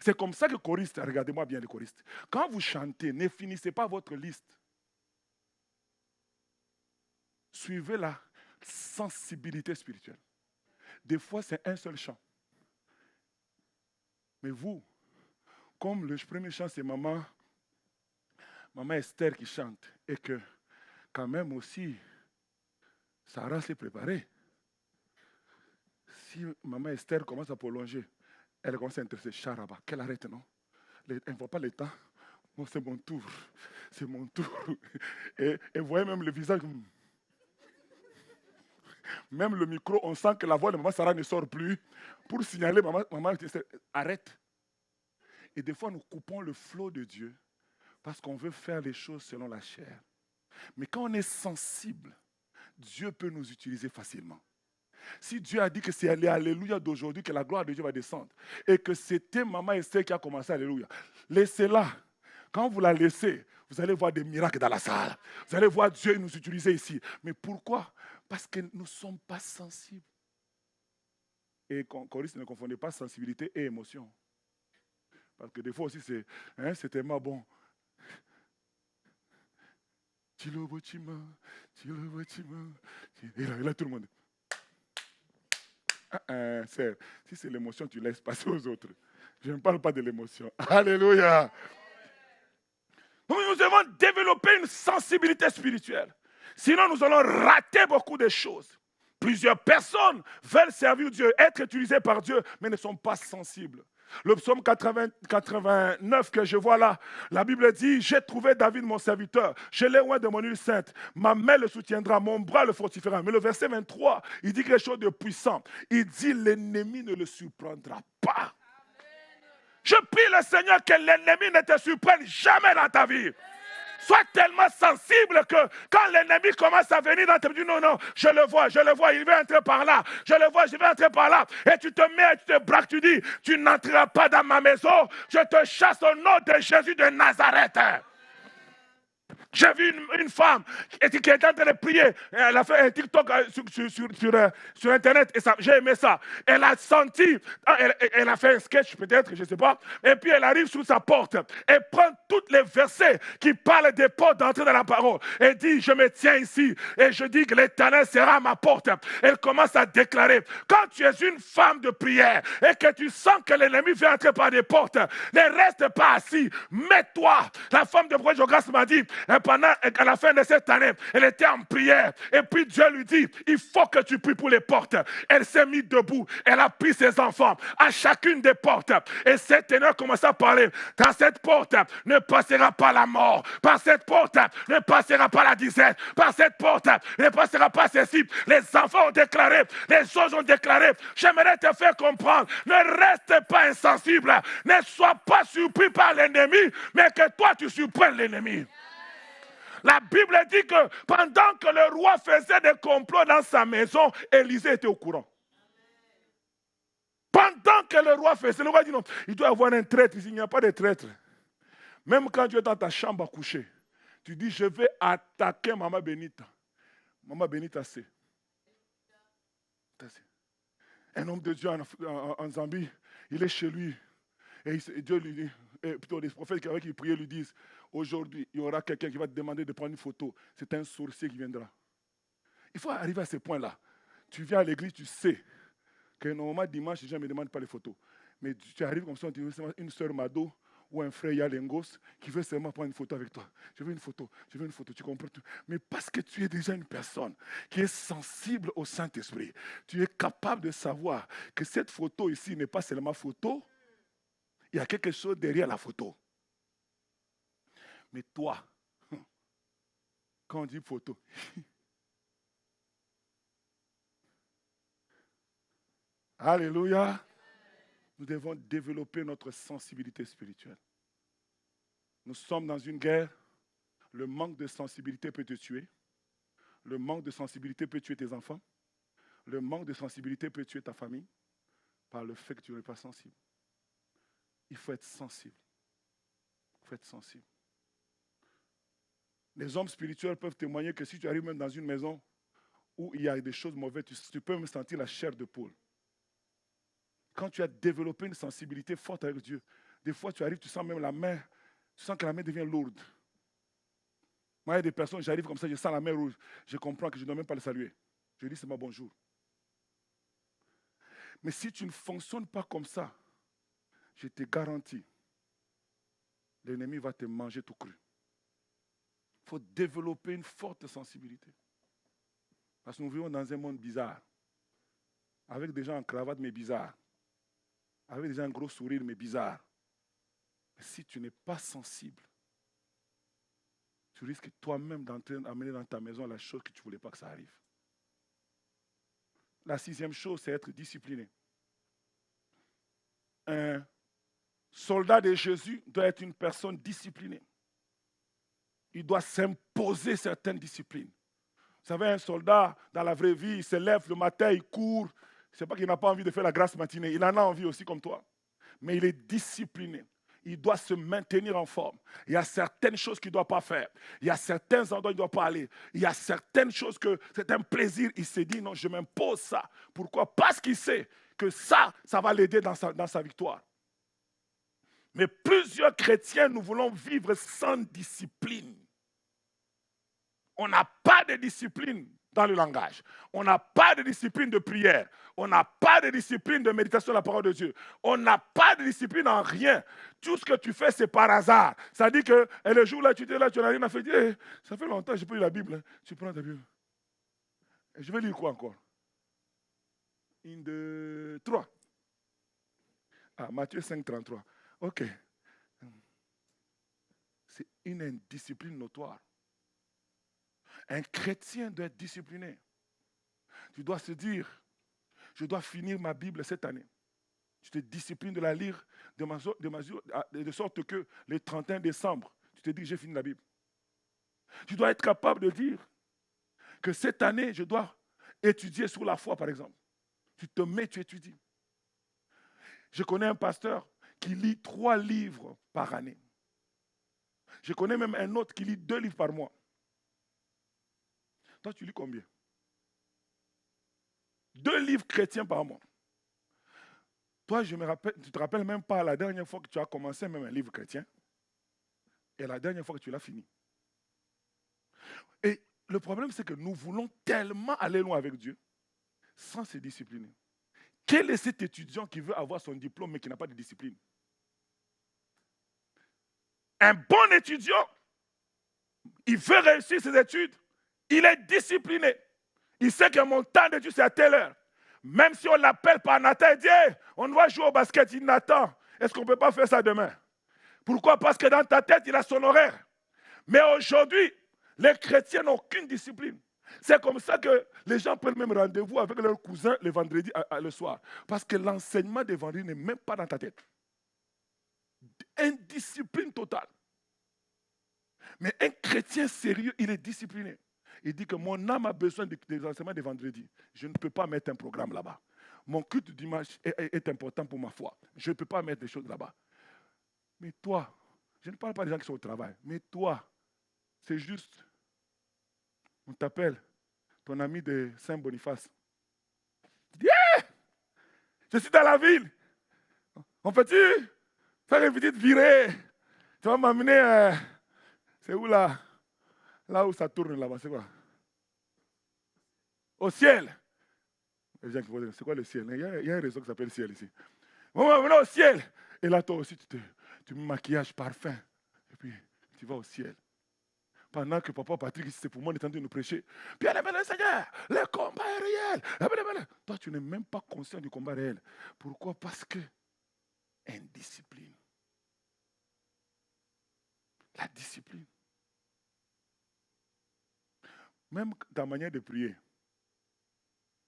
C'est comme ça que choristes, regardez-moi bien les choristes, quand vous chantez, ne finissez pas votre liste. Suivez la sensibilité spirituelle. Des fois, c'est un seul chant. Mais vous, comme le premier chant, c'est Maman Esther qui chante, et que quand même aussi, Sarah s'est préparée. Si Maman Esther commence à prolonger, elle commence à intéresser Charaba, qu'elle arrête, non? Elle ne voit pas le temps. Bon, c'est mon tour. C'est mon tour. Et vous voyez même le visage. Même le micro, on sent que la voix de maman Sarah ne sort plus. Pour signaler, maman, arrête. Et des fois, nous coupons le flot de Dieu parce qu'on veut faire les choses selon la chair. Mais quand on est sensible, Dieu peut nous utiliser facilement. Si Dieu a dit que c'est l'Alléluia d'aujourd'hui que la gloire de Dieu va descendre, et que c'était maman Esther qui a commencé Alléluia, laissez-la. Quand vous la laissez, vous allez voir des miracles dans la salle. Vous allez voir Dieu nous utiliser ici. Mais pourquoi? Parce que nous ne sommes pas sensibles. Et Coris, ne confondez pas sensibilité et émotion. Parce que des fois aussi, c'est tellement bon. Et là, tout le monde. Si c'est l'émotion, tu laisses passer aux autres. Je ne parle pas de l'émotion. Alléluia. Donc nous devons développer une sensibilité spirituelle. Sinon, nous allons rater beaucoup de choses. Plusieurs personnes veulent servir Dieu, être utilisées par Dieu, mais ne sont pas sensibles. Le psaume 89 que je vois là, la Bible dit, j'ai trouvé David mon serviteur, je l'ai oint de mon huile sainte, ma main le soutiendra, mon bras le fortifiera. Mais le verset 23, il dit quelque chose de puissant. Il dit, l'ennemi ne le surprendra pas. Je prie le Seigneur que l'ennemi ne te surprenne jamais dans ta vie. Sois tellement sensible que quand l'ennemi commence à venir dans ta vie, non, je le vois, il va entrer par là, je le vois, je vais entrer par là. Et tu te mets, tu te braques, tu dis, tu n'entreras pas dans ma maison, je te chasse au nom de Jésus de Nazareth. J'ai vu une femme qui était en train de prier. Elle a fait un TikTok sur Internet et j'ai aimé ça. Elle a senti, elle a fait un sketch peut-être, je ne sais pas. Et puis elle arrive sous sa porte. Elle prend tous les versets qui parlent des portes d'entrée dans la parole. Elle dit, je me tiens ici et je dis que l'Éternel sera à ma porte. Elle commence à déclarer, quand tu es une femme de prière et que tu sens que l'ennemi vient entrer par des portes, ne reste pas assis. Mets-toi. La femme de prophète Jogas m'a dit, à la fin de cette année, elle était en prière. Et puis Dieu lui dit, il faut que tu pries pour les portes. Elle s'est mise debout. Elle a pris ses enfants à chacune des portes. Et cette ténor commence à parler. Dans cette porte ne passera pas la mort. Par cette porte ne passera pas la disette. Par cette porte ne passera pas ceci. Les enfants ont déclaré. Les choses ont déclaré. J'aimerais te faire comprendre. Ne reste pas insensible. Ne sois pas surpris par l'ennemi. Mais que toi tu surprennes l'ennemi. La Bible dit que pendant que le roi faisait des complots dans sa maison, Élisée était au courant. Pendant que le roi faisait, le roi dit non, il doit y avoir un traître ici, il n'y a pas de traître. Même quand tu es dans ta chambre à coucher, tu dis je vais attaquer Maman Benita. Maman Benita c'est. Un homme de Dieu en Zambie, il est chez lui. Et Dieu lui dit, et plutôt les prophètes qui priaient lui disent, aujourd'hui, il y aura quelqu'un qui va te demander de prendre une photo. C'est un sorcier qui viendra. Il faut arriver à ce point-là. Tu viens à l'église, tu sais que normalement, dimanche, les gens ne me demandent pas les photos. Mais tu arrives comme ça, tu veux une sœur Mado ou un frère Yalengos qui veut seulement prendre une photo avec toi. Je veux une photo, tu comprends tout. Mais parce que tu es déjà une personne qui est sensible au Saint-Esprit, tu es capable de savoir que cette photo ici n'est pas seulement photo, il y a quelque chose derrière la photo. Mais toi, quand on dit photo, alléluia, nous devons développer notre sensibilité spirituelle. Nous sommes dans une guerre. Le manque de sensibilité peut te tuer. Le manque de sensibilité peut tuer tes enfants. Le manque de sensibilité peut tuer ta famille par le fait que tu n'es pas sensible. Il faut être sensible. Il faut être sensible. Les hommes spirituels peuvent témoigner que si tu arrives même dans une maison où il y a des choses mauvaises, tu peux même sentir la chair de poule. Quand tu as développé une sensibilité forte avec Dieu, des fois tu arrives, tu sens même la main, tu sens que la main devient lourde. Moi, il y a des personnes, j'arrive comme ça, je sens la main rouge, je comprends que je ne dois même pas le saluer. Je dis seulement bonjour. Mais si tu ne fonctionnes pas comme ça, je te garantis, l'ennemi va te manger tout cru. Il faut développer une forte sensibilité. Parce que nous vivons dans un monde bizarre. Avec des gens en cravate, mais bizarre. Avec des gens en gros sourire, mais bizarre. Mais si tu n'es pas sensible, tu risques toi-même d'amener dans ta maison la chose que tu ne voulais pas que ça arrive. La 6e chose, c'est être discipliné. Un soldat de Jésus doit être une personne disciplinée. Il doit s'imposer certaines disciplines. Vous savez, un soldat, dans la vraie vie, il se lève le matin, il court. Ce n'est pas qu'il n'a pas envie de faire la grasse matinée. Il en a envie aussi comme toi. Mais il est discipliné. Il doit se maintenir en forme. Il y a certaines choses qu'il ne doit pas faire. Il y a certains endroits où il ne doit pas aller. Il y a certaines choses que c'est un plaisir. Il s'est dit, non, je m'impose ça. Pourquoi? Parce qu'il sait que ça va l'aider dans sa victoire. Mais plusieurs chrétiens, nous voulons vivre sans discipline. On n'a pas de discipline dans le langage. On n'a pas de discipline de prière. On n'a pas de discipline de méditation de la parole de Dieu. On n'a pas de discipline en rien. Tout ce que tu fais, c'est par hasard. Ça dit que le jour là, tu es là, tu n'as rien à faire. Ça fait longtemps que je n'ai pas lu la Bible. Tu prends ta Bible. Et je vais lire quoi encore? 1, 2, 3. Ah, Matthieu 5, 33. Ok. C'est une indiscipline notoire. Un chrétien doit être discipliné. Tu dois se dire, je dois finir ma Bible cette année. Tu te disciplines de la lire de sorte que le 31 décembre, tu te dis, j'ai fini la Bible. Tu dois être capable de dire que cette année, je dois étudier sur la foi, par exemple. Tu te mets, tu étudies. Je connais un pasteur qui lit 3 livres par année. Je connais même un autre qui lit 2 livres par mois. Toi, tu lis combien? 2 livres chrétiens par mois. Toi, tu ne te rappelles même pas la dernière fois que tu as commencé même un livre chrétien et la dernière fois que tu l'as fini. Et le problème, c'est que nous voulons tellement aller loin avec Dieu sans se discipliner. Quel est cet étudiant qui veut avoir son diplôme mais qui n'a pas de discipline? Un bon étudiant, il veut réussir ses études, il est discipliné. Il sait que mon temps d'études, c'est à telle heure. Même si on l'appelle par Nathan, il dit, hey, on doit jouer au basket. Il dit, Nathan, est-ce qu'on ne peut pas faire ça demain? Pourquoi? Parce que dans ta tête, il a son horaire. Mais aujourd'hui, les chrétiens n'ont aucune discipline. C'est comme ça que les gens prennent même rendez-vous avec leurs cousins le vendredi le soir. Parce que l'enseignement des vendredis n'est même pas dans ta tête. Indiscipline totale. Mais un chrétien sérieux, il est discipliné. Il dit que mon âme a besoin des enseignements des vendredis. Je ne peux pas mettre un programme là-bas. Mon culte du dimanche est important pour ma foi. Je ne peux pas mettre des choses là-bas. Mais toi, je ne parle pas des gens qui sont au travail, mais toi, c'est juste, on t'appelle ton ami de Saint-Boniface. Tu dis, hey, je suis dans la ville. On peut-tu faire une petite virée? Tu vas m'amener, c'est où là? Là où ça tourne là-bas, c'est quoi? Au ciel. Les gens qui vont dire, c'est quoi le ciel? Il y a une raison qui s'appelle ciel ici. On va venir au ciel. Et là, toi aussi, tu mets maquillage, parfum. Et puis, tu vas au ciel. Pendant que papa Patrick, c'est pour moi, on est en train de nous prêcher. Bien aimé le Seigneur, le combat est réel. Toi, tu n'es même pas conscient du combat réel. Pourquoi? Parce que indiscipline. La discipline. Même ta manière de prier.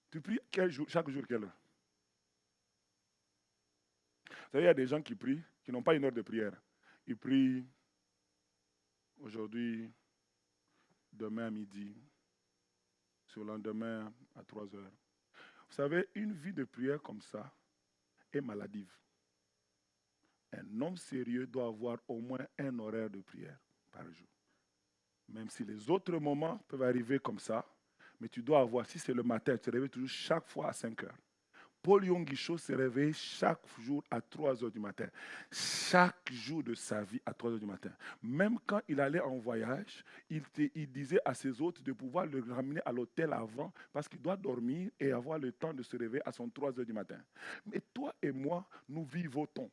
Tu pries chaque jour, quelle heure? Vous savez, il y a des gens qui prient, qui n'ont pas une heure de prière. Ils prient aujourd'hui, demain à midi, sur le lendemain à 3 heures. Vous savez, une vie de prière comme ça est maladive. Un homme sérieux doit avoir au moins un horaire de prière par jour. Même si les autres moments peuvent arriver comme ça, mais tu dois avoir, si c'est le matin, tu te réveilles toujours chaque fois à 5 heures. Paul Yonguicho se réveille chaque jour à 3 heures du matin. Chaque jour de sa vie à 3 heures du matin. Même quand il allait en voyage, il disait à ses hôtes de pouvoir le ramener à l'hôtel avant parce qu'il doit dormir et avoir le temps de se réveiller à son 3 heures du matin. Mais toi et moi, nous vivotons.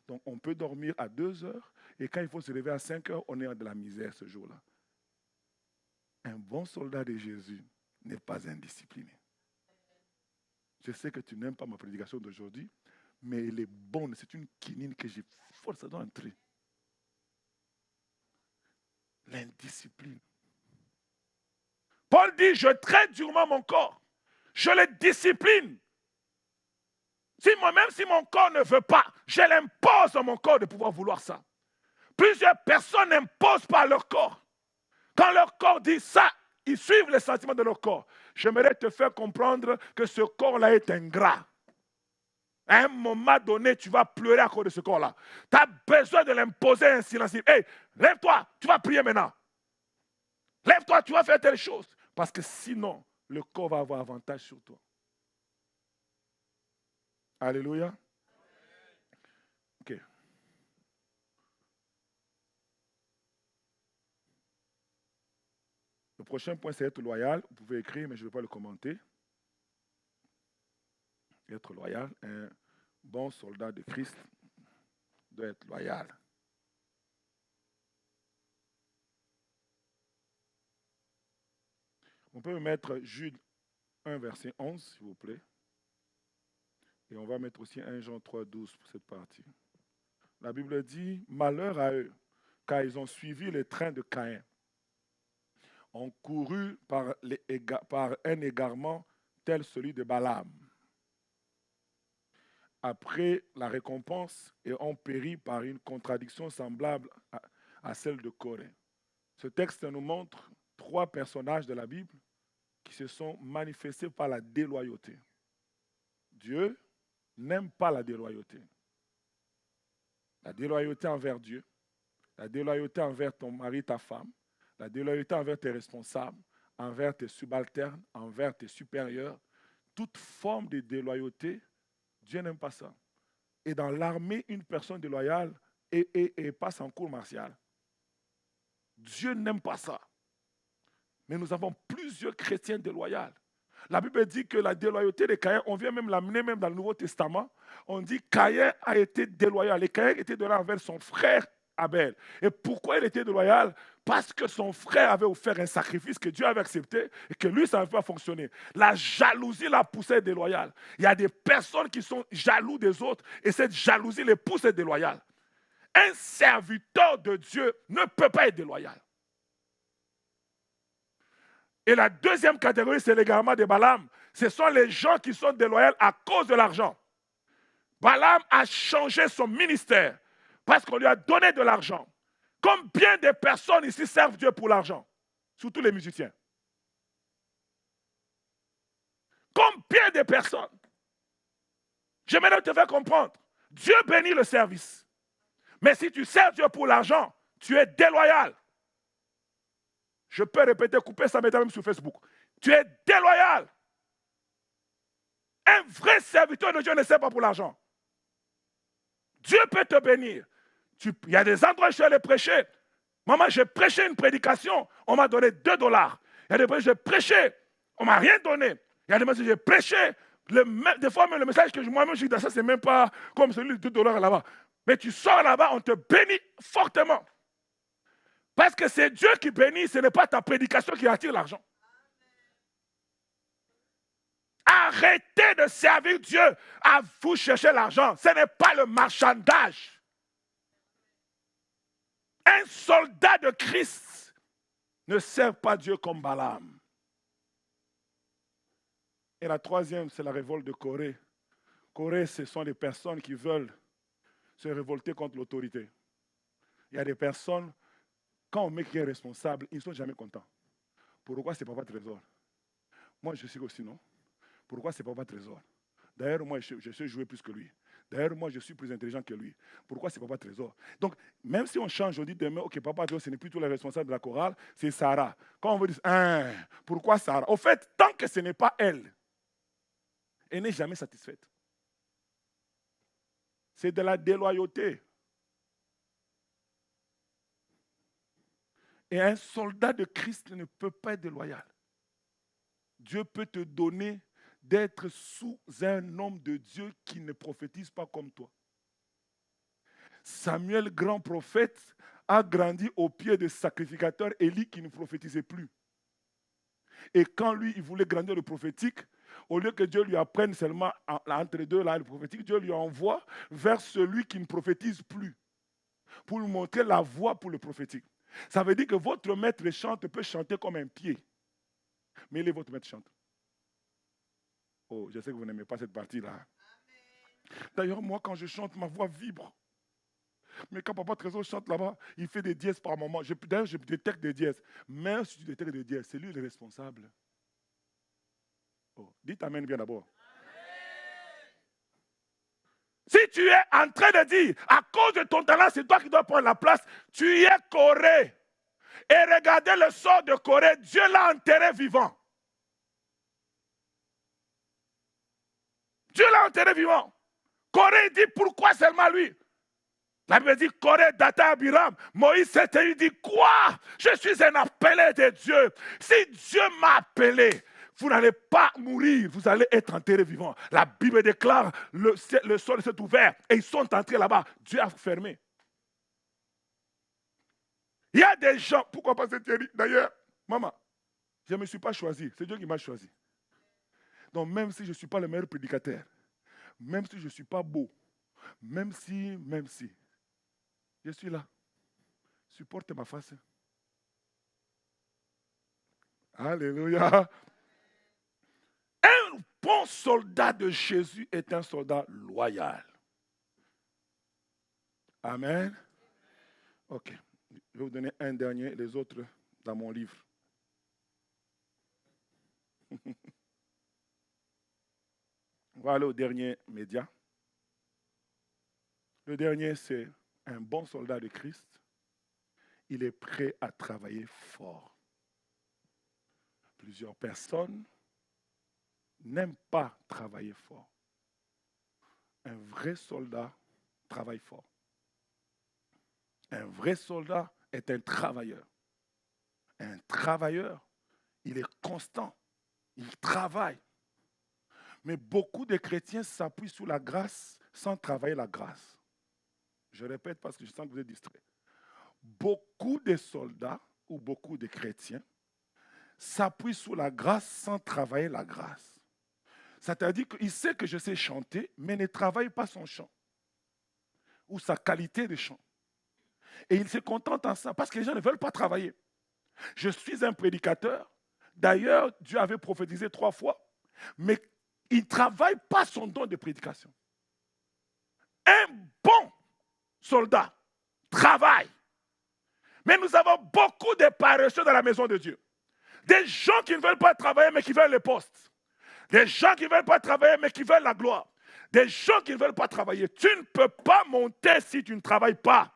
Donc on peut dormir à 2 heures et quand il faut se réveiller à 5 heures, on est de la misère ce jour-là. Un bon soldat de Jésus n'est pas indiscipliné. Je sais que tu n'aimes pas ma prédication d'aujourd'hui, mais elle est bonne. C'est une quinine que j'ai forcément entrer. L'indiscipline. Paul dit, je traite durement mon corps. Je le discipline. Même si mon corps ne veut pas, je l'impose à mon corps de pouvoir vouloir ça. Plusieurs personnes n'imposent pas leur corps. Quand leur corps dit ça, ils suivent les sentiments de leur corps. J'aimerais te faire comprendre que ce corps-là est ingrat. À un moment donné, tu vas pleurer à cause de ce corps-là. Tu as besoin de l'imposer un silence. Hey, lève-toi, tu vas prier maintenant. Lève-toi, tu vas faire telle chose. Parce que sinon, le corps va avoir avantage sur toi. Alléluia. Ok. Le prochain point, c'est être loyal. Vous pouvez écrire, mais je ne vais pas le commenter. Être loyal. Un bon soldat de Christ doit être loyal. On peut mettre Jude 1, verset 11, s'il vous plaît. Et on va mettre aussi 1 Jean 3, 12 pour cette partie. La Bible dit, malheur à eux, car ils ont suivi le train de Caïn, ont couru par un égarement tel celui de Balaam, après la récompense, et ont péri par une contradiction semblable à celle de Corée. Ce texte nous montre 3 personnages de la Bible qui se sont manifestés par la déloyauté. Dieu n'aime pas la déloyauté. La déloyauté envers Dieu, la déloyauté envers ton mari, ta femme, la déloyauté envers tes responsables, envers tes subalternes, envers tes supérieurs. Toute forme de déloyauté, Dieu n'aime pas ça. Et dans l'armée, une personne déloyale passe en cours martial. Dieu n'aime pas ça. Mais nous avons plusieurs chrétiens déloyaux. La Bible dit que la déloyauté de Caïn, on vient même l'amener même dans le Nouveau Testament. On dit que Caïn a été déloyal. Et Caïn était déloyal envers son frère Abel. Et pourquoi il était déloyal? Parce que son frère avait offert un sacrifice que Dieu avait accepté et que lui, ça n'avait pas fonctionné. La jalousie l'a poussé à être déloyal. Il y a des personnes qui sont jaloux des autres et cette jalousie les pousse à être déloyal. Un serviteur de Dieu ne peut pas être déloyal. Et la deuxième catégorie, c'est l'égarement de Balaam. Ce sont les gens qui sont déloyaux à cause de l'argent. Balaam a changé son ministère parce qu'on lui a donné de l'argent. Combien de personnes ici servent Dieu pour l'argent? Surtout les musiciens. Combien de personnes? J'aimerais te faire comprendre. Dieu bénit le service. Mais si tu sers Dieu pour l'argent, tu es déloyal. Je peux répéter, couper ça même sur Facebook. Tu es déloyal. Un vrai serviteur de Dieu ne sert pas pour l'argent. Dieu peut te bénir. Il y a des endroits où je suis allé prêcher. Maman, j'ai prêché une prédication, on m'a donné $2. Il y a des fois, j'ai prêché, on ne m'a rien donné. Il y a des fois, j'ai prêché, des fois, même le message que moi-même je dis, ça, c'est même pas comme celui de $2 là-bas. Mais tu sors là-bas, on te bénit fortement. Parce que c'est Dieu qui bénit, ce n'est pas ta prédication qui attire l'argent. Arrêtez de servir Dieu à vous chercher l'argent. Ce n'est pas le marchandage. Un soldat de Christ ne sert pas Dieu comme Balaam. Et la troisième, c'est la révolte de Corée. Corée, ce sont des personnes qui veulent se révolter contre l'autorité. Il y a des personnes, quand on met qui est responsable, ils ne sont jamais contents. Pourquoi c'est Papa Trésor? Moi, je suis aussi, non? Pourquoi c'est Papa Trésor? D'ailleurs, moi, je sais jouer plus que lui. D'ailleurs, moi, je suis plus intelligent que lui. Pourquoi c'est Papa Trésor? Donc, même si on change, on dit demain, ok, Papa Trésor, ce n'est plus tous les responsables de la chorale, c'est Sarah. Quand on veut dire, pourquoi Sarah? Au fait, tant que ce n'est pas elle, elle n'est jamais satisfaite. C'est de la déloyauté. Et un soldat de Christ ne peut pas être déloyal. Dieu peut te donner d'être sous un homme de Dieu qui ne prophétise pas comme toi. Samuel, grand prophète, a grandi au pied de sacrificateur Élie qui ne prophétisait plus. Et quand lui, il voulait grandir le prophétique, au lieu que Dieu lui apprenne seulement entre les deux, là, le prophétique, Dieu lui envoie vers celui qui ne prophétise plus, pour lui montrer la voie pour le prophétique. Ça veut dire que votre maître chante peut chanter comme un pied. Mais il est votre maître chante. Oh, je sais que vous n'aimez pas cette partie-là. D'ailleurs, moi, quand je chante, ma voix vibre. Mais quand Papa Trésor chante là-bas, il fait des dièses par moment. D'ailleurs, je détecte des dièses. Même si tu détectes des dièses, c'est lui le responsable. Oh, dites Amen bien d'abord. Si tu es en train de dire, à cause de ton talent, c'est toi qui dois prendre la place, tu es Corée. Et regardez le sort de Corée, Dieu l'a enterré vivant. Dieu l'a enterré vivant. Corée dit, pourquoi seulement lui? La Bible dit, Corée, Data, Abiram. Moïse s'était dit, quoi? Je suis un appelé de Dieu. Si Dieu m'a appelé, vous n'allez pas mourir, vous allez être enterré vivant. La Bible déclare, le sol s'est ouvert et ils sont entrés là-bas. Dieu a fermé. Il y a des gens, pourquoi pas c'est Thierry? D'ailleurs, maman, je ne me suis pas choisi, c'est Dieu qui m'a choisi. Donc même si je ne suis pas le meilleur prédicateur, même si je ne suis pas beau, même si, je suis là. Supporte ma face. Alléluia. Un bon soldat de Jésus est un soldat loyal. Amen. Ok. Je vais vous donner un dernier, les autres dans mon livre. On va aller au dernier média. Le dernier, c'est un bon soldat de Christ. Il est prêt à travailler fort. Plusieurs personnes n'aiment pas travailler fort. Un vrai soldat travaille fort. Un vrai soldat est un travailleur. Un travailleur, il est constant. Il travaille. Mais beaucoup de chrétiens s'appuient sur la grâce sans travailler la grâce. Je répète parce que je sens que vous êtes distraits. Beaucoup de soldats ou beaucoup de chrétiens s'appuient sur la grâce sans travailler la grâce. C'est-à-dire qu'il sait que je sais chanter, mais ne travaille pas son chant ou sa qualité de chant. Et il se contente en ça parce que les gens ne veulent pas travailler. Je suis un prédicateur. D'ailleurs, Dieu avait prophétisé 3 fois, mais il ne travaille pas son don de prédication. Un bon soldat travaille. Mais nous avons beaucoup de paresseux dans la maison de Dieu. Des gens qui ne veulent pas travailler, mais qui veulent le poste. Des gens qui ne veulent pas travailler, mais qui veulent la gloire. Des gens qui ne veulent pas travailler. Tu ne peux pas monter si tu ne travailles pas.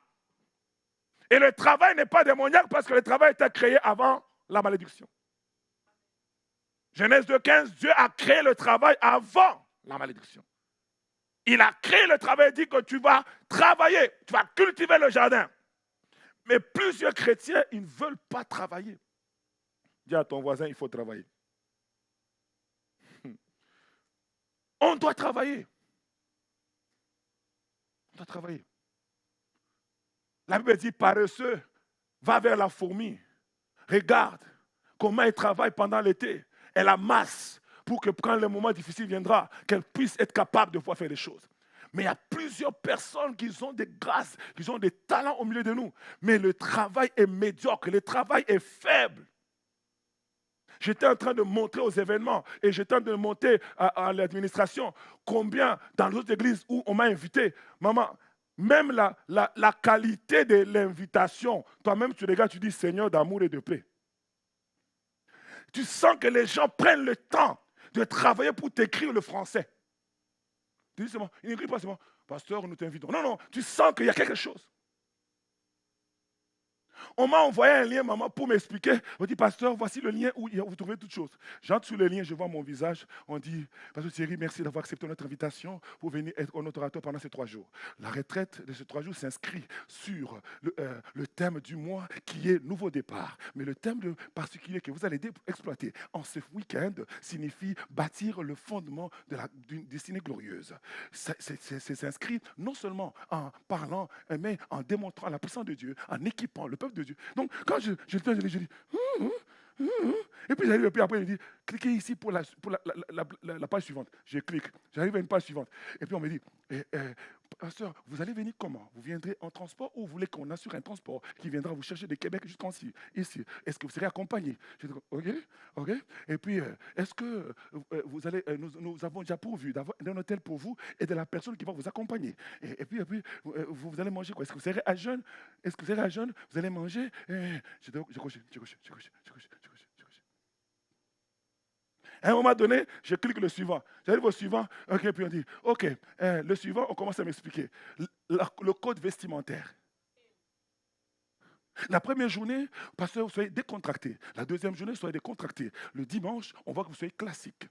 Et le travail n'est pas démoniaque parce que le travail était créé avant la malédiction. Genèse 2,15, Dieu a créé le travail avant la malédiction. Il a créé le travail, il dit que tu vas travailler, tu vas cultiver le jardin. Mais plusieurs chrétiens, ils ne veulent pas travailler. Dis à ton voisin, il faut travailler. On doit travailler. On doit travailler. La Bible dit, paresseux, va vers la fourmi. Regarde comment elle travaille pendant l'été. Elle amasse pour que quand le moment difficile viendra, qu'elle puisse être capable de pouvoir faire des choses. Mais il y a plusieurs personnes qui ont des grâces, qui ont des talents au milieu de nous. Mais le travail est médiocre, le travail est faible. J'étais en train de montrer aux événements et j'étais en train de monter à l'administration combien dans les autres églises où on m'a invité. Maman, même la qualité de l'invitation, toi-même tu regardes, tu dis Seigneur d'amour et de paix. Tu sens que les gens prennent le temps de travailler pour t'écrire le français. Tu dis seulement, il n'écrit pas seulement, pasteur, nous t'invitons. Non, non, tu sens qu'il y a quelque chose. On m'a envoyé un lien, maman, pour m'expliquer. On dit, pasteur, voici le lien où vous trouvez toutes choses. J'entre sur le lien, je vois mon visage. On dit, pasteur Thierry, merci d'avoir accepté notre invitation pour venir être notre orateur pendant ces 3 jours. La retraite de ces 3 jours s'inscrit sur le thème du mois qui est nouveau départ. Mais le thème particulier que vous allez exploiter en ce week-end signifie bâtir le fondement d'une destinée glorieuse. C'est s'inscrit non seulement en parlant, mais en démontrant la puissance de Dieu, en équipant le peuple de Dieu. Donc, quand je dis, et puis j'arrive, et puis après, je dis, cliquez ici pour la page suivante. Je clique, j'arrive à une page suivante. Et puis on me dit, pasteur, vous allez venir comment? Vous viendrez en transport ou vous voulez qu'on assure un transport qui viendra vous chercher de Québec jusqu'ici? Ici. Est-ce que vous serez accompagné? Je dis, ok. Et puis, est-ce que vous allez, nous avons déjà pourvu d'avoir un hôtel pour vous et de la personne qui va vous accompagner. Et puis, vous allez manger quoi? Est-ce que vous serez à jeûne? Est-ce que vous serez à jeûne? Vous allez manger? Je coche. À un moment donné, je clique le suivant. J'arrive au suivant, ok, puis on dit, ok, le suivant, on commence à m'expliquer. Le code vestimentaire. La première journée, pasteur, vous soyez décontracté. La deuxième journée, soyez décontracté. Le dimanche, on voit que vous soyez classique.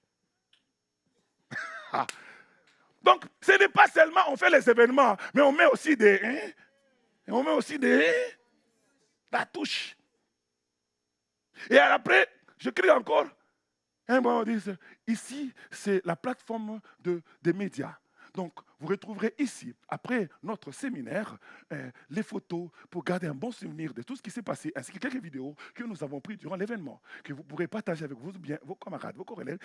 Donc, ce n'est pas seulement on fait les événements, mais on met aussi la touche. Et après, je crie encore. Un moment, on dit, ici, c'est la plateforme des médias. Donc, vous retrouverez ici, après notre séminaire, les photos pour garder un bon souvenir de tout ce qui s'est passé, ainsi que quelques vidéos que nous avons prises durant l'événement, que vous pourrez partager avec vos camarades, vos collègues.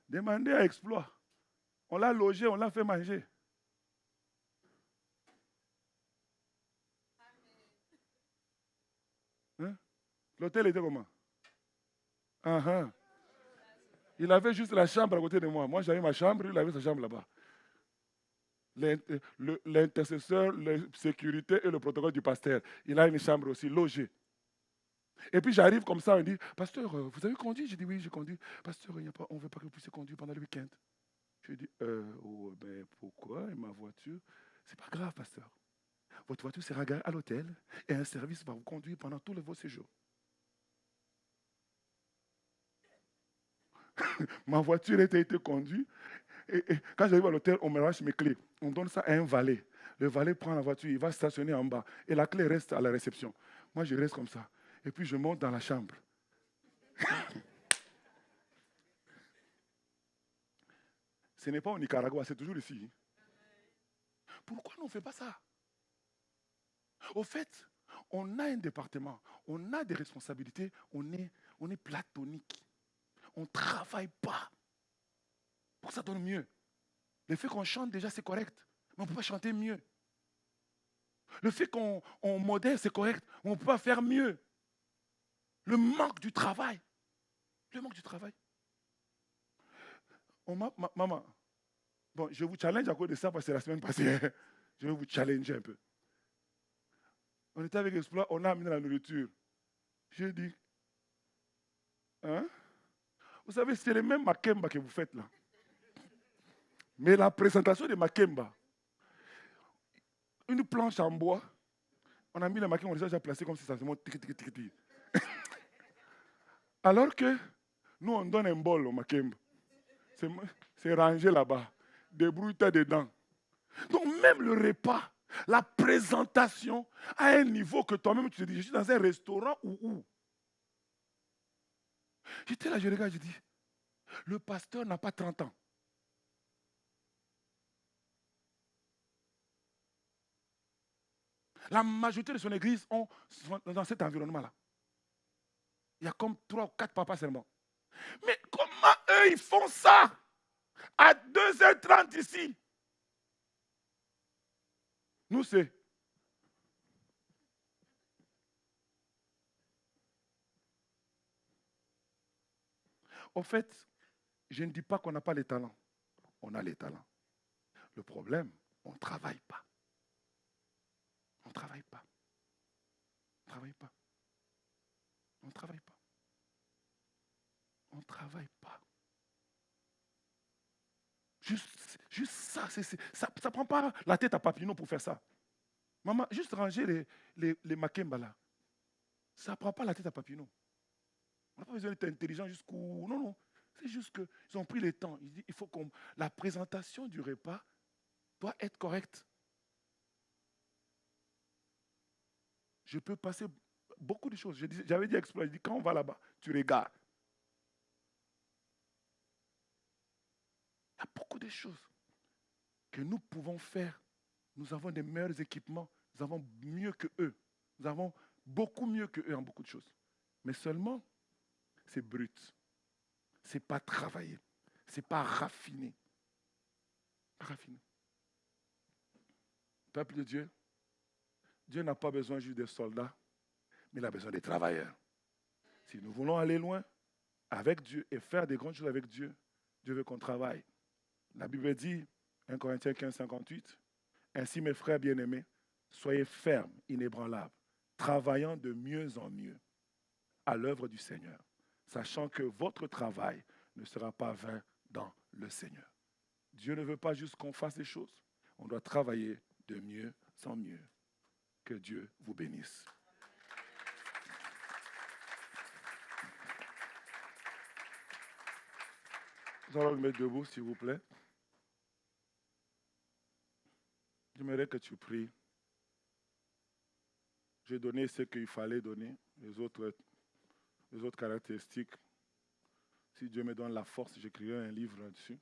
Demandez à Exploit. On l'a logé, on l'a fait manger. Hein? L'hôtel était comment? Il avait juste la chambre à côté de moi. Moi, j'avais ma chambre, il avait sa chambre là-bas. L'intercesseur, la sécurité et le protocole du pasteur. Il a une chambre aussi, logée. Et puis j'arrive comme ça, on dit, pasteur, vous avez conduit? J'ai dit, oui, j'ai conduit. Pasteur, on ne veut pas que vous puissiez conduire pendant le week-end. Je lui ai dit, ben, pourquoi? Et ma voiture? C'est pas grave, pasteur. Votre voiture sera garée à l'hôtel et un service va vous conduire pendant tous vos séjours. Ma voiture a été conduite. Et quand j'arrive à l'hôtel, on me lâche mes clés. On donne ça à un valet. Le valet prend la voiture, il va stationner en bas. Et la clé reste à la réception. Moi, je reste comme ça. Et puis, je monte dans la chambre. Ce n'est pas au Nicaragua, c'est toujours ici. Pourquoi on ne fait pas ça? Au fait, on a un département, on a des responsabilités, on est platonique. On ne travaille pas. Pour que ça donne mieux. Le fait qu'on chante déjà, c'est correct. Mais on ne peut pas chanter mieux. Le fait qu'on modère, c'est correct. Mais on ne peut pas faire mieux. Le manque du travail. Le manque du travail. Maman, bon, je vous challenge à cause de ça parce que c'est la semaine passée. Je vais vous challenger un peu. On était avec Exploit, on a amené la nourriture. J'ai dit, hein? Vous savez, c'est le même Makemba que vous faites là. Mais la présentation de Makemba, une planche en bois, on a mis le Makemba, on les a déjà placés comme si ça se monte. Alors que nous, on donne un bol au Makemba. C'est rangé là-bas. Débrouille-toi dedans. Donc même le repas, la présentation à un niveau que toi-même tu te dis, je suis dans un restaurant ou où? J'étais là, je regarde, je dis, le pasteur n'a pas 30 ans. La majorité de son église sont dans cet environnement-là. Il y a comme 3 ou 4 papas seulement. Mais comment eux, ils font ça à 2h30 ici? Nous, c'est. Au fait, je ne dis pas qu'on n'a pas les talents. On a les talents. Le problème, on ne travaille pas. On ne travaille pas. On ne travaille pas. On ne travaille pas. On ne travaille pas. Juste ça, ça ne prend pas la tête à Papineau pour faire ça. Maman, juste ranger les Makemba là. Ça ne prend pas la tête à Papineau. On n'a pas besoin d'être intelligent jusqu'où. Non, non. C'est juste qu'ils ont pris le temps. Ils disent, il faut que la présentation du repas doit être correcte. Je peux passer beaucoup de choses. J'avais dit à Exploit, je dis, quand on va là-bas, tu regardes. Il y a beaucoup de choses que nous pouvons faire. Nous avons des meilleurs équipements. Nous avons mieux que eux. Nous avons beaucoup mieux que eux en beaucoup de choses. Mais seulement, c'est brut. Ce n'est pas travaillé. Ce n'est pas raffiné. Raffiné. Peuple de Dieu, Dieu n'a pas besoin juste des soldats, mais il a besoin des travailleurs. Si nous voulons aller loin avec Dieu et faire des grandes choses avec Dieu, Dieu veut qu'on travaille. La Bible dit, 1 Corinthiens 15, 58, « Ainsi, mes frères bien-aimés, soyez fermes, inébranlables, travaillant de mieux en mieux à l'œuvre du Seigneur, sachant que votre travail ne sera pas vain dans le Seigneur. » Dieu ne veut pas juste qu'on fasse des choses, on doit travailler de mieux en mieux. Que Dieu vous bénisse. Nous allons nous mettre debout, s'il vous plaît. J'aimerais que tu pries. J'ai donné ce qu'il fallait donner, les autres caractéristiques. Si Dieu me donne la force, j'écrirai un livre là-dessus.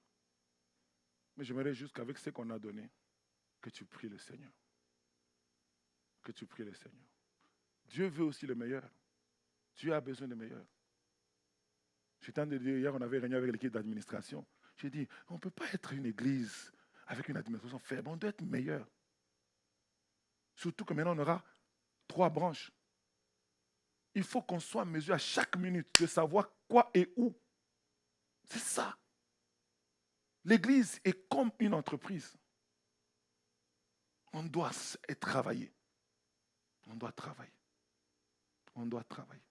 Mais j'aimerais juste qu'avec ce qu'on a donné, que tu pries le Seigneur. Que tu pries le Seigneur. Dieu veut aussi le meilleur. Dieu a besoin de meilleur. J'étais en train de dire, hier, on avait réuni avec l'équipe d'administration. J'ai dit, on ne peut pas être une église avec une administration faible. On doit être meilleur. Surtout que maintenant, on aura 3 branches. Il faut qu'on soit en mesure à chaque minute de savoir quoi et où. C'est ça. L'église est comme une entreprise. On doit travailler. On doit travailler. On doit travailler.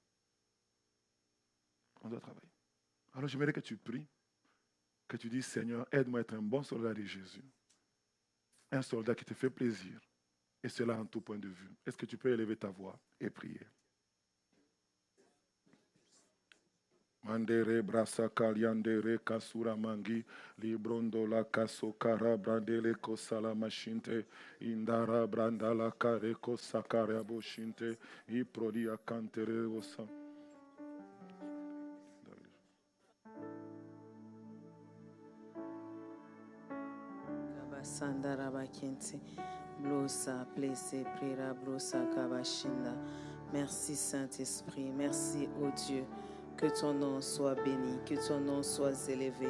On doit travailler. Alors j'aimerais que tu pries, que tu dises, Seigneur, aide-moi à être un bon soldat de Jésus. Un soldat qui te fait plaisir. Et cela en tout point de vue. Est-ce que tu peux élever ta voix et prier? Mandere brasa kaliandere kasura mangi librondo la kasokara brandele kosala machinte indara brandala kare kosakara boshinte iprodia kantere osa. Kabasandara bakente blosa plese prira blosa kabashinda. Merci Saint-Esprit, merci ô Dieu. Que ton nom soit béni, que ton nom soit élevé,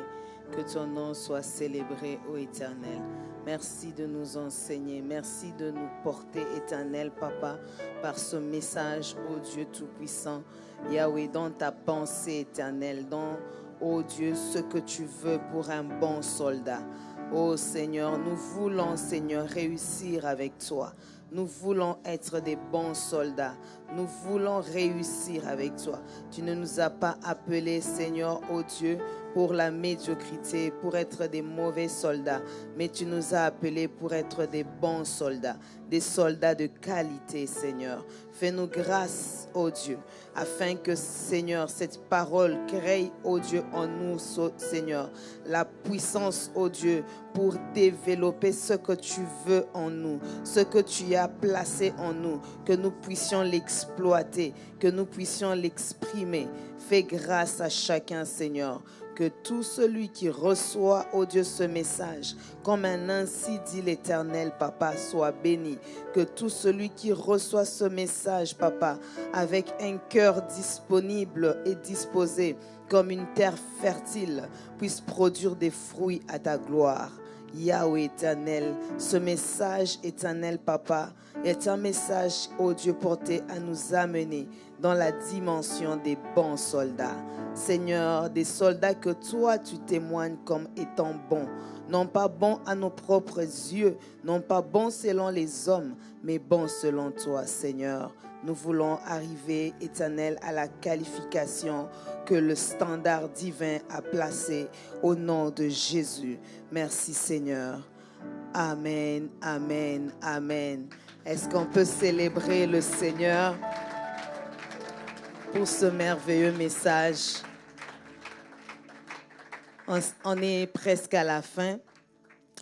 que ton nom soit célébré, ô Éternel. Merci de nous enseigner, merci de nous porter, Éternel, Papa, par ce message, ô Dieu Tout-Puissant. Yahweh, dans ta pensée, Éternel, dans, ô Dieu, ce que tu veux pour un bon soldat. Ô Seigneur, nous voulons, Seigneur, réussir avec toi. Nous voulons être des bons soldats. Nous voulons réussir avec toi. Tu ne nous as pas appelés, Seigneur, ô Dieu, pour la médiocrité, pour être des mauvais soldats. Mais tu nous as appelés pour être des bons soldats. Des soldats de qualité, Seigneur. Fais-nous grâce, ô Dieu, afin que, Seigneur, cette parole crée, ô Dieu, en nous, Seigneur, la puissance, ô Dieu, pour développer ce que tu veux en nous, ce que tu as placé en nous, que nous puissions l'exploiter, que nous puissions l'exprimer. Fais grâce à chacun, Seigneur. Que tout celui qui reçoit, ô Dieu, ce message, comme un ainsi dit l'Éternel, Papa, soit béni. Que tout celui qui reçoit ce message, Papa, avec un cœur disponible et disposé, comme une terre fertile, puisse produire des fruits à ta gloire. Yahweh éternel, ce message éternel, Papa, est un message, ô Dieu, porté à nous amener dans la dimension des bons soldats. Seigneur, des soldats que toi, tu témoignes comme étant bons. Non pas bons à nos propres yeux, non pas bons selon les hommes, mais bons selon toi, Seigneur. Nous voulons arriver, éternel, à la qualification que le standard divin a placé au nom de Jésus. Merci, Seigneur. Amen, amen, amen. Est-ce qu'on peut célébrer le Seigneur pour ce merveilleux message? On est presque à la fin.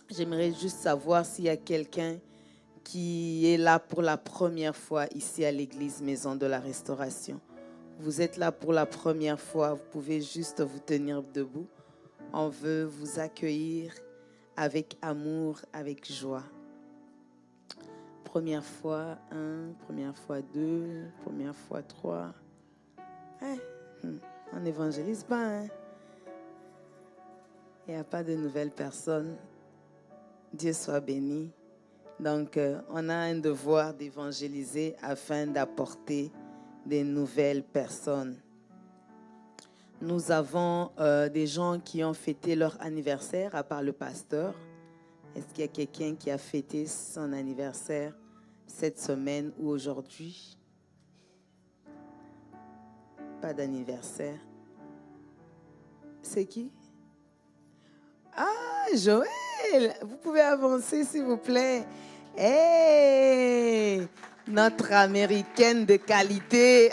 J'aimerais juste savoir s'il y a quelqu'un qui est là pour la première fois ici à l'église Maison de la Restauration. Vous êtes là pour la première fois, vous pouvez juste vous tenir debout. On veut vous accueillir avec amour, avec joie. Première fois 1, première fois 2, première fois 3. On n'évangélise pas. Hein? Il n'y a pas de nouvelles personnes. Dieu soit béni. Donc, on a un devoir d'évangéliser afin d'apporter des nouvelles personnes. Nous avons des gens qui ont fêté leur anniversaire, à part le pasteur. Est-ce qu'il y a quelqu'un qui a fêté son anniversaire cette semaine ou aujourd'hui? Pas d'anniversaire. C'est qui? Ah, Joël! Vous pouvez avancer, s'il vous plaît. Hey! Notre Américaine de qualité.